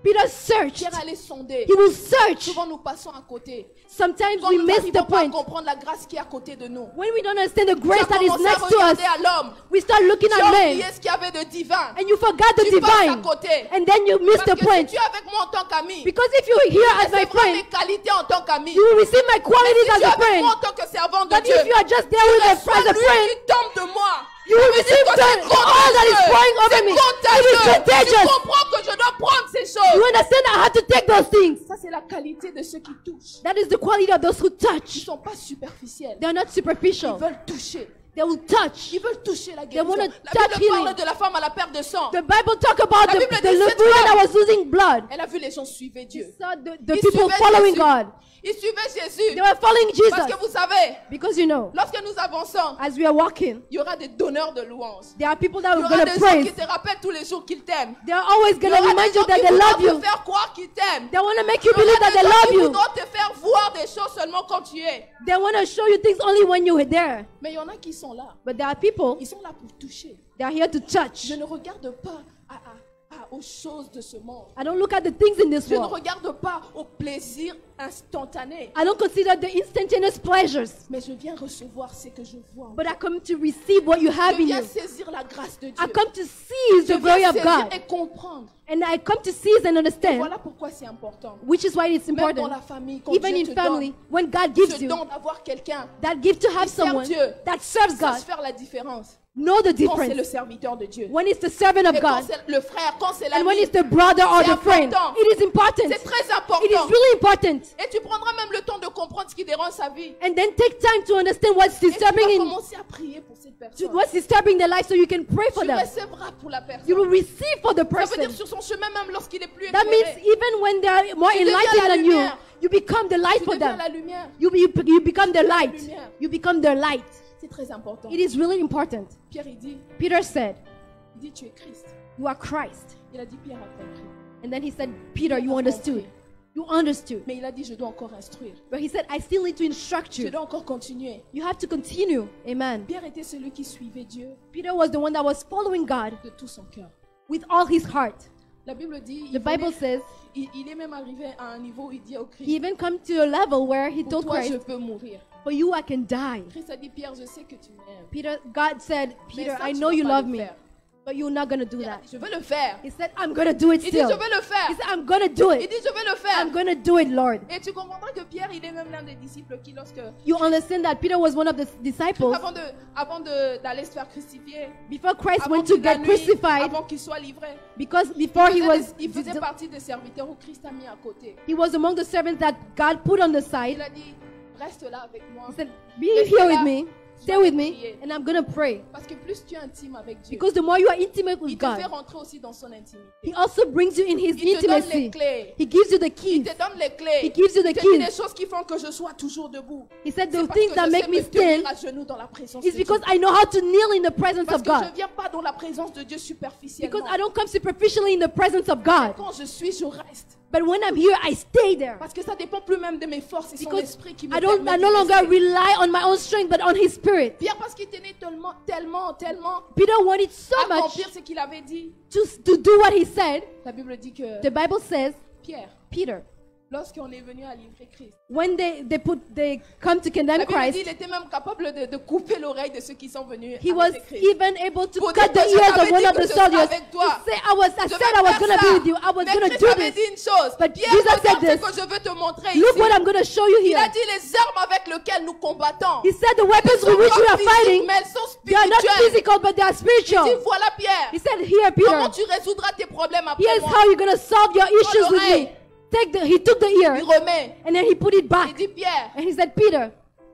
Peter searched. Pierre allait sonder. He will search. Souvent nous passons à côté. Sometimes Quand we nous miss n'arrivons the pas à point. comprendre la grâce qui est à côté de nous. When we don't understand the Tu grace as that is commencé à next to us, regarder à l'homme. we start looking Tu at as men. oublié ce qu'il y avait de divin. And you forgot the Tu passes à divine. côté. And then you miss Parce the que point. si tu es avec moi en tant qu'ami, Because if you are here as my c'est vrai friend, mes qualités en tant qu'ami. you will receive my Mais qualities si as tu es a avec friend. moi en tant que servant de But Dieu, if you are just there with as reçois a lui friend, qui tombe de moi. you will Mais receive c'est the, contagieux. all that is pouring over me. C'est It is contagieux. Tu contagious. comprends que je dois prendre ces You choses. understand I have to take those things. Ça, c'est la qualité de ceux qui touchent. That is the quality of those who Ils ne touch. sont pas superficiels. They are not Ils superficial. veulent toucher. They will touch. Ils veulent toucher la They guérison. wanna La touch Bible parle healing. de la femme à la perte de sang. The Bible talk about La the Bible dit, woman cette that femme- was losing blood. Elle a vu les gens suivre Dieu. Saw the Ils people suivaient following Jésus. God. Ils suivaient Jésus. They were following Parce que Jesus. vous savez, Because you know, lorsque nous avançons, as we are walking, il y aura des donneurs de louanges. there are people that Il y are aura going des to gens qui praise. te rappellent tous les jours qu'ils t'aiment. They are always Il going y to aura remind des you gens that qui they love voudront you. te faire croire qu'ils t'aiment. They want to make you Il y aura believe that des they gens love qui you. voudront te faire voir des choses seulement quand tu es. They want to show you things only when you're there. Mais il y en a qui sont là. But there are people, Ils sont là pour toucher. they are here to touch. Je ne regarde pas pas aux choses de ce monde. I don't look at the things in this Je ne world. regarde pas au plaisir instantané. I don't consider the instantaneous pleasures. Mais je viens recevoir ce que je vois. But I come to receive what you have Je in viens you. saisir la grâce de Dieu. I come to seize Je the glory viens of saisir God. et comprendre. And I come to seize and Et understand, voilà pourquoi c'est important. which is why it's Même dans important. la famille, quand Even Dieu in te family, donne when God gives ce you don d'avoir quelqu'un that gift to have qui sert someone Dieu, that serves sache God, faire la différence. know the Quand c'est le difference. serviteur de Dieu. When it's the servant of Et quand God c'est le frère, quand c'est and when l'ami. it's the brother or C'est the friend, important. it is important. C'est très It is important. really important. Et tu prendras même le temps de comprendre ce qui dérange sa vie. And then take time to understand what's Et tu vas disturbing in commencer à prier pour cette personne. what's disturbing their life so you can pray for Tu them. recevras pour la personne. You will receive for the Ça veut person. dire sur son chemin, même lorsqu'il est plus That means éclairé. even when they are more Tu deviens enlightened la than you, lumière. you become the light Tu for deviens them. la lumière. You become their la light. lumière. You become their light. C'est très important. It is really important. Pierre, il dit, Peter said, tu es Christ. you are Christ. Il a dit, Pierre a compris. And then he said, Peter, you understood. You understood. Mais il a dit, je dois encore instruire. But he said, I still need to instruct Je you. dois encore continuer. You have to continue. Amen. Pierre était celui qui suivait Dieu Peter was the one that was following God de tout son cœur. with all his heart. La Bible dit, The Bible says il est même arrivé à un niveau où il dit au he Christ, even come to a level where he pour told toi je Christ, peux mourir. for you I can die. Christ a dit, Pierre, je sais que tu m'aimes. Peter, God said, Mais Peter, ça, I tu know vas you pas love le me, faire. but you're not going to do Il a that. dit, je veux le faire. He said, I'm going to do it Il dit, je still. veux le faire. He said, I'm going to do Il it. dit, je veux le faire. I'm going to do it, Lord. Et tu comprendras que Pierre, il est même l'un des disciples qui, lorsque, You understand that Peter was one of the disciples d'aller se faire crucifier, before Christ avant went to qu'il la get nuit, crucified, avant qu'il soit livré, because before il faisait partie des serviteurs où Christ a mis à côté. he was among the servants that God put on the side. Il a dit, reste là avec moi. He said, be here with me, stay with me, and I'm going to pray. Parce que plus tu es intime avec Dieu, Because the more you are intimate with il te fait God, rentrer aussi dans son intimité. he also brings you in his Il te donne les intimacy. clés. He gives you the Il keys. te donne les clés. He gives you the Il te dit keys. les choses qui font que je sois toujours debout. He said, C'est the parce things que that je make sais me me tenir stand à genoux dans la présence is de because Dieu. I know how to kneel in the presence Parce of que je God. ne viens pas dans la présence de Dieu superficiellement. Because I don't come superficially in the presence of God. Quand je suis, je reste. But when I'm here, I stay there. Parce que ça dépend plus même de mes forces, c'est son Because esprit qui me I permet de no longer rester. rely on my own strength, but on His Spirit. Pierre, parce qu'il tenait tellement Peter wanted so à much accomplir ce qu'il avait dit. to do what he said. La Bible dit que The Bible says, Pierre, Peter, lorsqu'on est venu à livrer Christ, when they come to condemn la Bible dit Christ, il était même capable de couper l'oreille de ceux qui sont venus he à was livrer Christ. even able to Pour cut dire the que je ears of t'avais one dit of que the je serai soldiers. avec toi. To say, I Je said vais I was faire going to ça. be with you. I was Mais going to Christ do avait this. dit une chose. But Pierre, Jesus regarde said ce this. que je veux te montrer Look ici. what I'm going to show you Il a here. dit les armes avec lesquelles nous combattons. He said the weapons Elles sont with which we pas are physiques, fighting, mais elles sont they are not spirituelles. physical, but they are Il spiritual. dit voilà Pierre. He said, here, Comment Peter, tu résoudras tes problèmes après here's moi? how you're going to solve your issues with me. He took the ear, Il remet. and then he put it Il back. dit Pierre, And he said, Peter,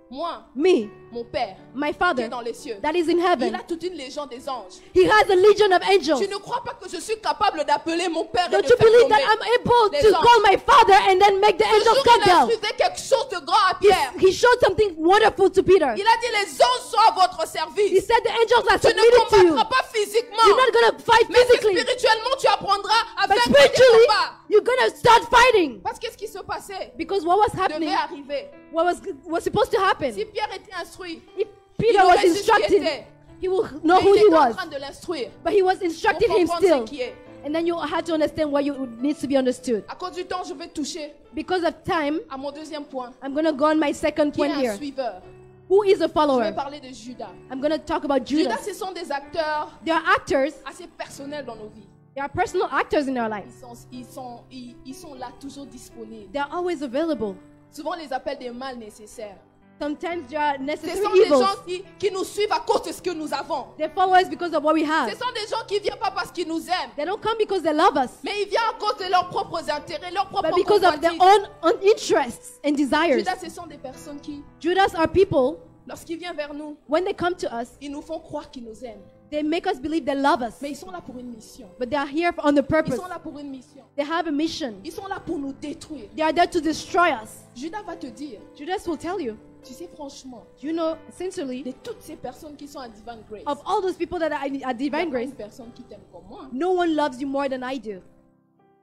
moi, me, mon Père, my qui est Father, dans les cieux, that is in il heaven, a toute une légende des anges. he has a legion of angels. Tu ne crois pas que je suis capable d'appeler mon Père et Don't de you faire believe tomber? that I'm able les to anges. call my Father and then make the Ce angels jour, come il a down? instruisé quelque chose de grand à Pierre. He showed something wonderful to Peter. Il a dit les anges sont à votre He service. said the angels are Tu ne submitted to you. combattras pas physiquement. You're not going to fight Mais physically, spirituellement, tu apprendras à but vaincre tes spiritually, combats. you're going to start fighting. Parce que ce qui se passait Because what was devait happening, arriver. what was supposed to happen, Si Pierre était instruit, if il Peter was aurait su ce qu'il instructed, était. he will know Mais who il he était en was. train de l'instruire. But he was Pour instructing him comprendre still. ce qui est. And then you had to understand what needs to be understood. À cause du temps, je vais toucher Because of time, à mon deuxième point, I'm going to go on my second qui est point un here. suiveur. Who is a Je vais follower? parler de Judas. I'm going to talk about Judas, Judas. ce sont des acteurs They are actors. assez personnels dans nos vies. They are personal actors in our lives. Ils sont là, toujours disponibles. They are always available. Souvent, on les appelle des mal nécessaires. Sometimes they are Ce necessary sont des evils. gens qui nous suivent à cause de ce que nous avons. They follow us because of what we Ce have. sont des gens qui ne viennent pas parce qu'ils nous aiment, They don't come because they love us, mais ils viennent à cause de leurs propres intérêts, leurs propres but because of their convoitises. own interests and desires. Judas, ce sont des personnes qui, Judas are people, lorsqu'ils viennent vers nous, when they come to us, ils nous font croire qu'ils nous aiment. they make us believe they love us. Mais ils sont là pour une mission. But they are here on the Ils purpose. sont là pour une mission. They have a mission. Ils sont là pour nous détruire. They are there to destroy us. Judas va te dire, Judas will tell you, tu sais franchement, you know, sincerely, de toutes ces personnes qui sont à Divine Grace, of all those people that are at il y a Divine pas Grace, une personne qui t'aime comme moi. no one loves you more than I do.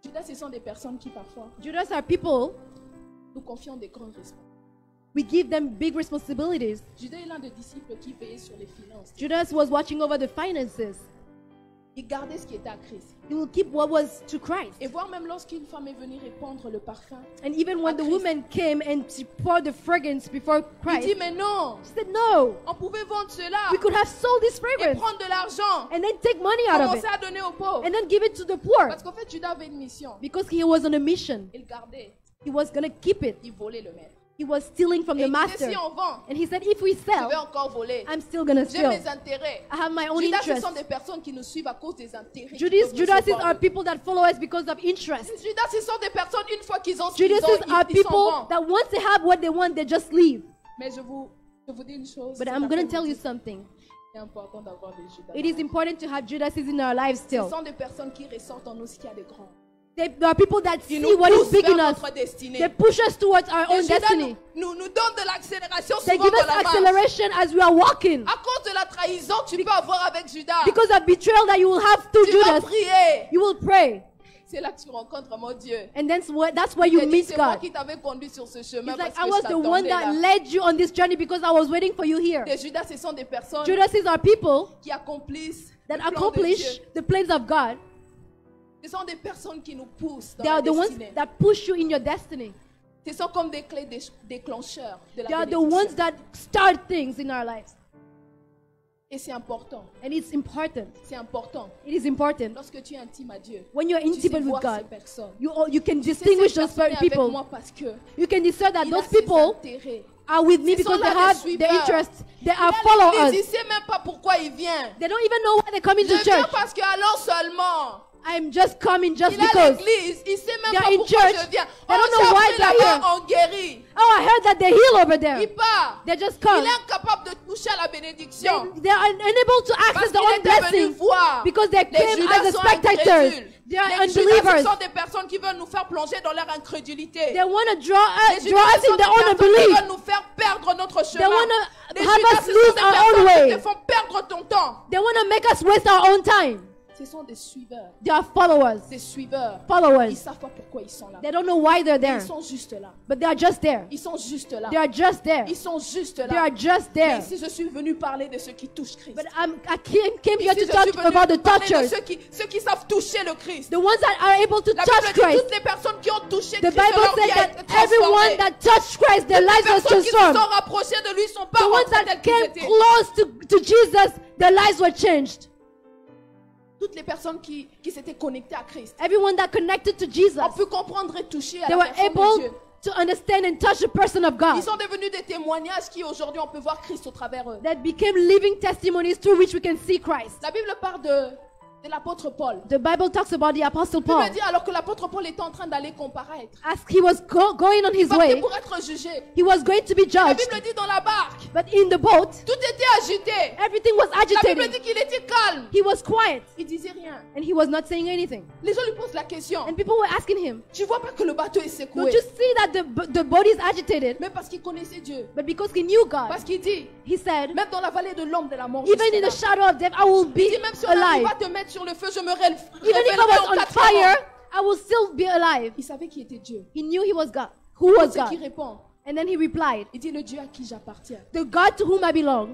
Judas, ce sont des personnes qui parfois Judas are people, nous confient des grandes responsabilités. we give them big responsibilities. Judas est l'un des disciples qui veillait sur les finances. Judas was watching over the finances. Il gardait ce qui était à Christ. He will keep what was to Christ. Et voir même lorsqu'une femme est venue répandre le parfum. And even when à the Christ, woman came and she poured the fragrance before il Christ, dit mais non, she said, no, on pouvait vendre cela we could have sold this et fragrance prendre de l'argent, and then take money out of commencer it à donner aux pauvres. and then give it to the poor. Parce qu'en fait, Judas avait une mission. Because he was on a mission. Il gardait, He was going to keep it. il volait le maître. He was stealing from Et the il master. disait si on vend, And he said, if we je vais sell, encore voler. I'm still going to J'ai steal. mes intérêts. I have my own Judas, ce interests. sont des personnes qui nous suivent à cause des intérêts. Judas are people that follow us because of interest. Judas, ce sont des personnes, une fois qu'ils ont ce qu'ils Judas ont, are ils s'en people vont. that once they have what they want, they just leave. Mais je vous dis une chose. But I'm going to tell you something. C'est important d'avoir des Judas. It is important to have Judases in our lives Ce still. sont des personnes qui ressortent en nous ce qu'il y a de grand. There are people that Qui see nous what is poussent big vers in us. notre destinée. They push us towards our Et own Judas destiny. nous donne de l'accélération They souvent give us dans la marche. acceleration as we are walking. À cause de la trahison que tu peux avoir avec Judas. Because of betrayal that you will have through Tu vas Judas, prier. you will pray. C'est là que tu rencontres mon Dieu. And that's where you Il dit, meet c'est moi God. qui t'avais conduit sur ce chemin It's like parce I que was je the one t'attendais that là. led you on this journey because I was waiting for you here. Les Judas, ce sont des personnes Judases are people qui accomplissent that le plan de accomplish Dieu. the plans of God. Ce sont des personnes qui nous poussent dans They la are the ones destinée. that push you in your destiny. Ce sont comme des clés déclencheurs de la They are the bénédiction. ones that start things in our lives. Et c'est important. And it's important. C'est important. It is important. Lorsque tu es intime à Dieu, When you're tu sais intimate with voir God, ces personnes. you can Tu sais, distinguish cette those personne est avec people. moi parce que You can discern that il a those ses people intérêts. are with me Ce because sont they là have des the suiveurs. interests. They Il are est à follow l'église, il us. sait même pas pourquoi il vient. They don't even know why they come Je into viens church. parce que alors seulement. I'm just coming just Il est à because. l'église, il sait même They pas are in pourquoi church. je viens. They don't know j'ai why appris they're là-bas, here. on guérit. Oh, I heard that they heal over there. Il part. They just Il come. est incapable de toucher à la bénédiction. They are unable to Parce access qu'il their own était venu blessing voir. because they Les came Judas as a sont spectators. incrédules. They are Les Judas, ce unbelievers. sont des personnes qui veulent nous faire plonger dans leur incrédulité. They want to Les draw Judas, us ce sont in des their own personnes qui unbelief. veulent nous faire perdre notre chemin. want to Les have Judas, us ce sont lose des our own personnes way. qui te font perdre ton temps. They want to make us waste our own time. Ce sont des suiveurs. They are followers. Des suiveurs. Ils Followers. savent pas pourquoi ils sont là. They don't know why they're there, Ils sont juste là. but they are just there. Ils sont juste là. They are just there. Ils sont juste They là. are just Mais there. ici, je suis venu parler de ceux qui touchent Christ. But I came here Ici, to je suis talk venu about the parler de touchers, ceux qui savent toucher le Christ. the ones that are able to La touch Bible dit Christ. toutes les personnes qui ont touché The Christ, Bible leur vie said a été that everyone transformée. that touched Christ, their Les lives was personnes qui se sont transformed. rapprochées de lui sont pas The ones rentrées that telles qu'ils came étaient. close to Jesus, their lives were changed. Toutes les personnes qui s'étaient connectées à Christ Everyone that connected to Jesus, ont pu comprendre et toucher à they la were personne de able Dieu. to understand and touch the person of God. Ils sont devenus des témoignages qui aujourd'hui on peut voir Christ au travers eux. That became living testimonies through which we can see Christ. La Bible parle de l'apôtre Paul. The Bible talks about the Apostle Il me Paul. dit alors que l'apôtre Paul était en train d'aller comparaître. As he was going on his Parce que way, pour être jugé, he was going to be la judged. Bible dit dans la barque, But in the boat, tout était agité. everything was La Bible agitated. dit qu'il était calme. He was quiet Il disait rien. and he was not saying anything. Les gens lui posent la question. And people were asking him, Tu vois pas que le bateau est don't secoué? you see that the boat is agitated? Mais parce qu'il connaissait Dieu. But because he knew God, Parce qu'il dit, he said, même dans la vallée de l'ombre de la mort, je even serai in là. the shadow of death, I will Il be dit, même si on arrive alive. à te mettre sur le feu, je me Even if I révélerai was en on 4 fire, I will still be alive. Il savait qui était Dieu. He knew he was God. Who was C'est qui God? répond. And then he replied, Il dit le Dieu à qui j'appartiens. the God to whom I belong.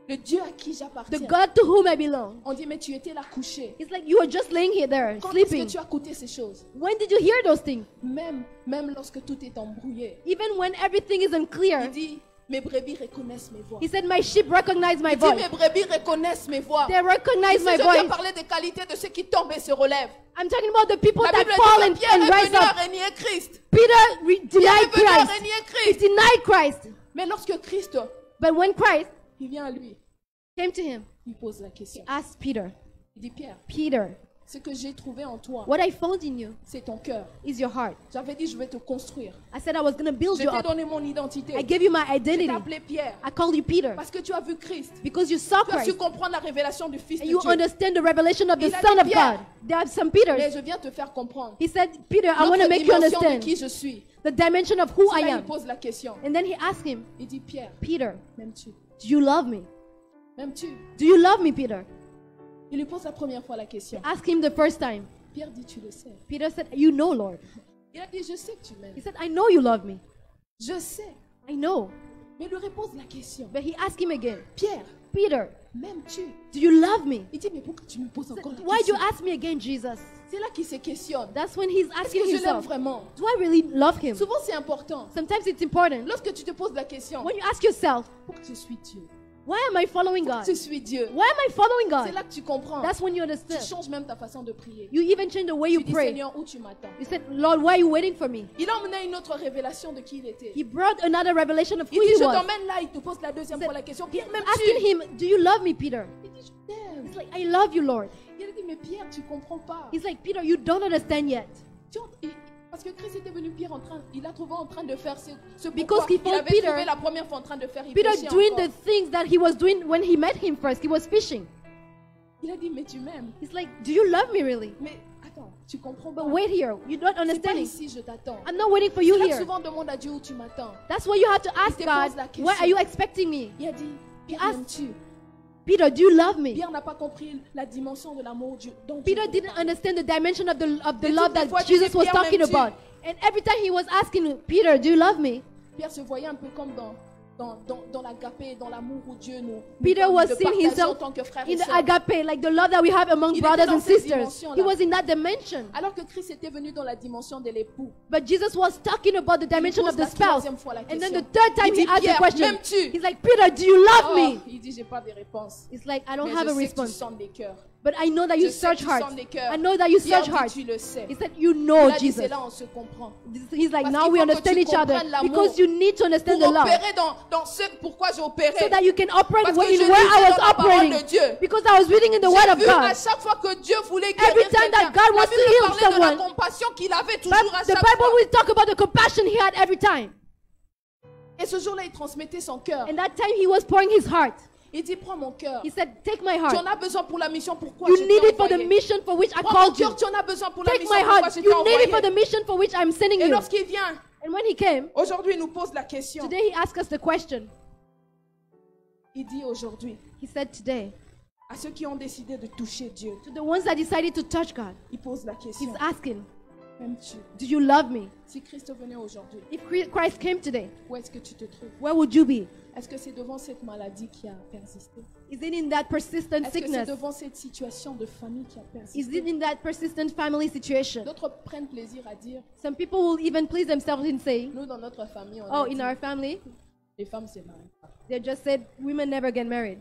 Le Dieu à qui The j'appartiens. God to whom I belong. On dit mais tu étais là couché. It's like you were just laying here there, Quand est-ce que sleeping. tu as écouté ces choses? When did you hear those things? Même lorsque tout est embrouillé. Even when everything is Il unclear, dit mes brebis reconnaissent mes voix. he said, my sheep recognize my Il dit voice. mes brebis reconnaissent mes voix. They recognize Ici, my je viens voice. parler des qualités de ceux qui tombent et se relèvent. I'm talking about the people La that Bible dit fall que and Pierre est rise venu à up. régner Christ. Peter Pierre denied est venu à Christ. régner He Christ. denied Christ. Mais lorsque Christ, But when Christ il vient à lui, came to him, il pose la question. he asked Peter, Il dit Pierre, Peter, ce que j'ai trouvé en toi, what I found in you c'est ton cœur. is your heart. J'avais dit je vais te construire. I said I was going to build Je you t'ai up. donné mon identité. I gave you my Je t'ai identity. appelé Pierre. I called you Peter Parce que tu as vu Christ. because you saw Tu as su Christ comprendre la révélation du Fils and de you Dieu. understand the revelation of the Il a Son dit, of Pierre, God. There are some Mais Peters. je viens te faire comprendre. He said, Peter, I want to L'autre make you dimension de understand qui je suis. the dimension of who C'est I là, il am. pose la question. And then he asked him, Il dit Pierre, Peter, m'aimes-tu? do you love me? M'aimes-tu? Do you love me, Peter? Il lui pose la première fois la question. Ask him the first time. Pierre dit tu le sais. Peter said, you know, Lord. Il a dit je sais que tu He m'aimes. said, I know you love me. Je sais. I know. Mais il lui repose la question. But he asked him again, Pierre, Peter, m'aimes-tu? do you love me? Il dit, mais pourquoi tu me poses encore la Why do question? you ask me again, Jesus? C'est là qu'il se questionne. That's when he's Est-ce asking que je l'aime himself, vraiment? do I really love him? Souvent c'est important. Sometimes it's important. Lorsque tu te poses la question, When you ask yourself, pourquoi je suis Dieu? why am I following God? Je suis Dieu. Why am I following C'est God? là que tu comprends. That's when you Tu understand. changes même ta façon de prier. You even change the way you Tu dis, pray. Seigneur, où tu m'attends? You said, Lord, why are you waiting for me? Il a emmené une autre révélation de qui il était. He brought another revelation of Il who dit, he je was. t'emmène là, il te pose la deuxième fois la question. Pierre, Asking m'aimes-tu? him, do you love me, Peter? Il dit, je t'aime. He's like, I love you, Lord. Il a dit, mais Pierre, tu comprends pas. He's like, Peter, you don't understand yet. Parce que Christ était venu Pierre il a trouvé en train de faire ce Because pourquoi he il found avait Peter- trouvé la première fois en train de faire. Il Peter péchait doing encore. the things that he was doing when he met him first. He was fishing. Il a dit, mais tu m'aimes. He's like, do you love me really? Mais attends, tu comprends pas. But wait here. You don't C'est pas understand it. ici, je t'attends. I'm not waiting for you C'est là que here. souvent demande à Dieu où tu m'attends. That's why you have to ask te God, pose la question. why are you expecting me? Il a dit, Pierre, asked- m'aimes-tu? Peter, do you love me? Pierre n'a pas compris la dimension de l'amour dont Peter Dieu didn't understand the dimension of the Et love toutes les fois, that tu dis, Jesus was Pierre, talking m'aimes-tu? about. And every time he was asking Peter, do you love me? Pierre se voyait un peu comme dans l'agapé, dans l'amour où Dieu nous Peter nous was de seeing partager en himself tant que frères et in the sœurs. agape, like the love that we have among Il brothers était dans and cette sisters. dimension-là. He was in that dimension. Alors que Christ était venu dans la dimension de l'époux. But Jesus was talking about the dimension pose of the la spouse. troisième fois la And then question. the third time Il he dit, asked the Pierre, question. m'aimes-tu? He's like, Peter, do you love Oh, me? il dit, j'ai pas de réponse. It's like, I don't Mais have je a sais que tu response. sondes les cœurs. But I know that you Je sais search que tu hearts. sondes les cœurs. I know that you Pierre search dit, hearts. tu le sais. He said, you know Il a dit, Jesus. c'est là on se comprend. He's like, Parce now qu'il we faut que understand tu each other. comprennes l'amour. Because you need to understand the Pour love. opérer dans ce pourquoi j'ai opéré. So that you can operate Parce que in je where lisais I was dans la parole operating. de Dieu. Because I was reading in the Word J'ai of vu à God. chaque fois que Dieu voulait Every guérir time that quelqu'un, God la wants to Bible heal parlait de la someone, compassion qu'il avait toujours à The chaque Bible fois. will talk about the compassion he had every time. Et ce jour-là, il transmettait son cœur. And that time he was pouring his heart. Il dit, prends mon cœur. He said, take my Tu en heart. as besoin pour la mission, pourquoi You je need t'ai it for the envoyé. mission for which I Prends mon called you. cœur, tu en as besoin pour la Take mission, my pourquoi heart. je t'ai You need it for envoyé. the mission for which I'm sending Et you. lorsqu'il vient, And when he came, aujourd'hui, il nous pose la question. today he asked us the question. Il dit aujourd'hui, He said today, à ceux qui ont décidé de toucher Dieu, to the ones that decided to touch God, il pose la question, he's asking, m'aimes-tu? do you love me? Si Christ venait aujourd'hui, If Christ came today, où est-ce que tu te trouves? where would you be? Est-ce que c'est devant cette maladie qui a persisté? Is it in that persistent Est-ce que c'est sickness? devant cette situation de famille qui a Is persisté? it in that persistent family situation? D'autres prennent plaisir à dire, Some people will even please themselves in saying, nous dans notre famille, on oh, a in dit, our family, les femmes se marient pas. they just said women never get married.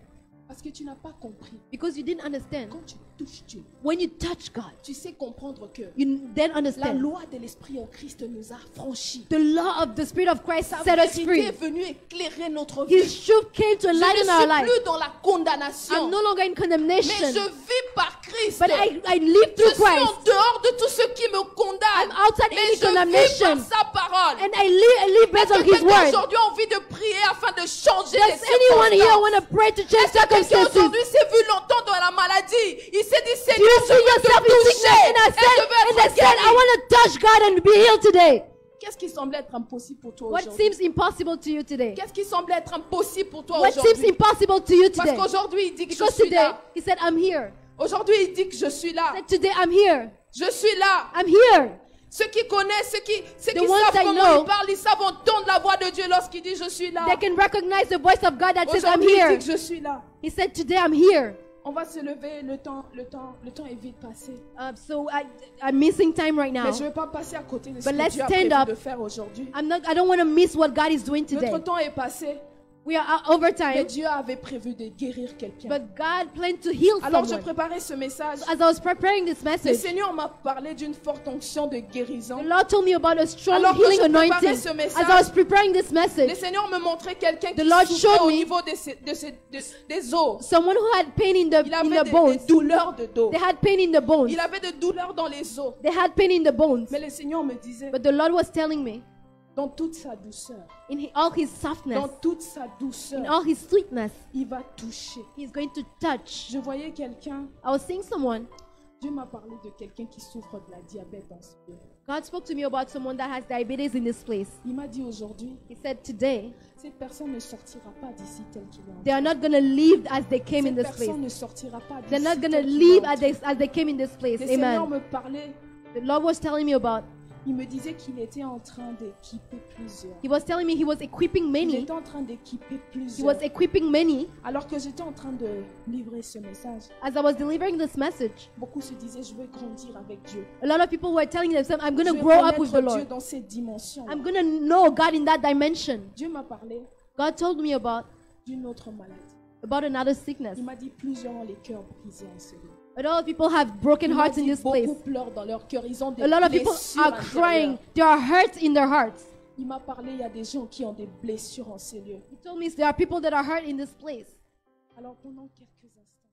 Parce que tu n'as pas compris. Because you didn't understand. Quand tu touches Dieu, When you touch God, tu sais comprendre que you then la understand. loi de l'Esprit en Christ nous a franchis. The law of the Spirit of Christ Sa set us vérité free. est venue éclairer notre His vie. truth came to Je enlighten our ne suis life. plus dans la condamnation, I'm no longer in mais condemnation, je vis par Christ. but I live Je through suis en Christ. dehors de tout ce qui me condamne, I'm outside mais any je vis condemnation. par sa parole. And I live based Est-ce on que His quelqu'un word. aujourd'hui a envie de prier afin de changer Does les anyone here circonstances? want to pray to change Est-ce que quelqu'un circumstances? aujourd'hui s'est vu longtemps dans la maladie? Il s'est dit, Do Seigneur, you je see veux yourself te in toucher sickness? et je veux And être they said, I guéri. want to touch God and be healed today. Qu'est-ce qui semblait être impossible pour toi What aujourd'hui? seems impossible to you today? Qu'est-ce qui semblait être impossible pour toi What seems aujourd'hui? impossible to you Parce today? qu'aujourd'hui, il dit que je Because suis today, là. He said, I'm here. Aujourd'hui, il dit que je suis là. He said, today, I'm here. Je suis là. I'm here. Ceux qui connaissent, ceux qui The ones savent that comment know. il parle, ils savent entendre la voix de Dieu lorsqu'il dit je suis là. They can recognize the voice of God that says, I'm Aujourd'hui, il here. dit que je suis là. He said, today, I'm here. On va se lever, le temps est vite passé. So I'm missing time right now. Mais je ne vais pas passer à côté de ce But que let's Dieu a stand prévu up. de faire aujourd'hui. I don't want to miss what God is doing today. Notre temps est passé, We are over mais time, Dieu avait prévu de guérir quelqu'un. but God planned to heal Alors je someone. préparais ce message. As I was preparing this Le message, Seigneur m'a parlé d'une forte onction de guérison. the Lord told me about a strong Alors que healing je préparais anointing. ce As message, I was preparing this Le message, Seigneur me montrait quelqu'un The qui Lord souffrait showed au me niveau des os. someone who had pain in Il the avait des bones. douleurs de dos. They had pain in the bones. Il avait des douleurs dans les os. They had pain in the bones. Mais le Seigneur me disait, But the Lord was telling me, dans toute sa douceur, in all His dans softness, toute sa in douceur, all His sweetness, il va toucher. He's going to touch. Je voyais quelqu'un, I was seeing someone. Dieu m'a parlé de quelqu'un qui souffre de la diabète en ce lieu. God spoke to me about someone that has diabetes in this place. Il m'a dit aujourd'hui, He said, today, cette personne ne sortira pas d'ici telle qu'il est they are entré. not going to leave as they came in Cette this place. personne ne sortira pas d'ici They're not going to telle qu'il est leave entré. as they came in this place. Le Seigneur Amen. me parlait The Lord was telling me about Il me disait qu'il était en train d'équiper plusieurs. He was telling me he was equipping Il many. était en train d'équiper He plusieurs. was equipping many. Alors que j'étais en train de livrer ce message, As I was delivering this message, beaucoup se disaient, je vais grandir avec Dieu. a lot of people were telling themselves, I'm going Je to vais grow up with the connaître Dieu Lord. dans cette dimension. I'm going to know God in that dimension. Dieu m'a parlé God told me d'une autre maladie. about another sickness. Il m'a dit, plusieurs ont les cœurs brisés en ce lieu. A lot of people have broken Il m'a hearts in dit, this place. beaucoup pleurent dans leur cœur. Ils ont des A lot of people blessures are crying. intérieures. There are hurts in their hearts. Il m'a parlé, il y a des gens qui ont des blessures en ces lieux. He told me there are people that are hurt in this place. Alors pendant quelques instants,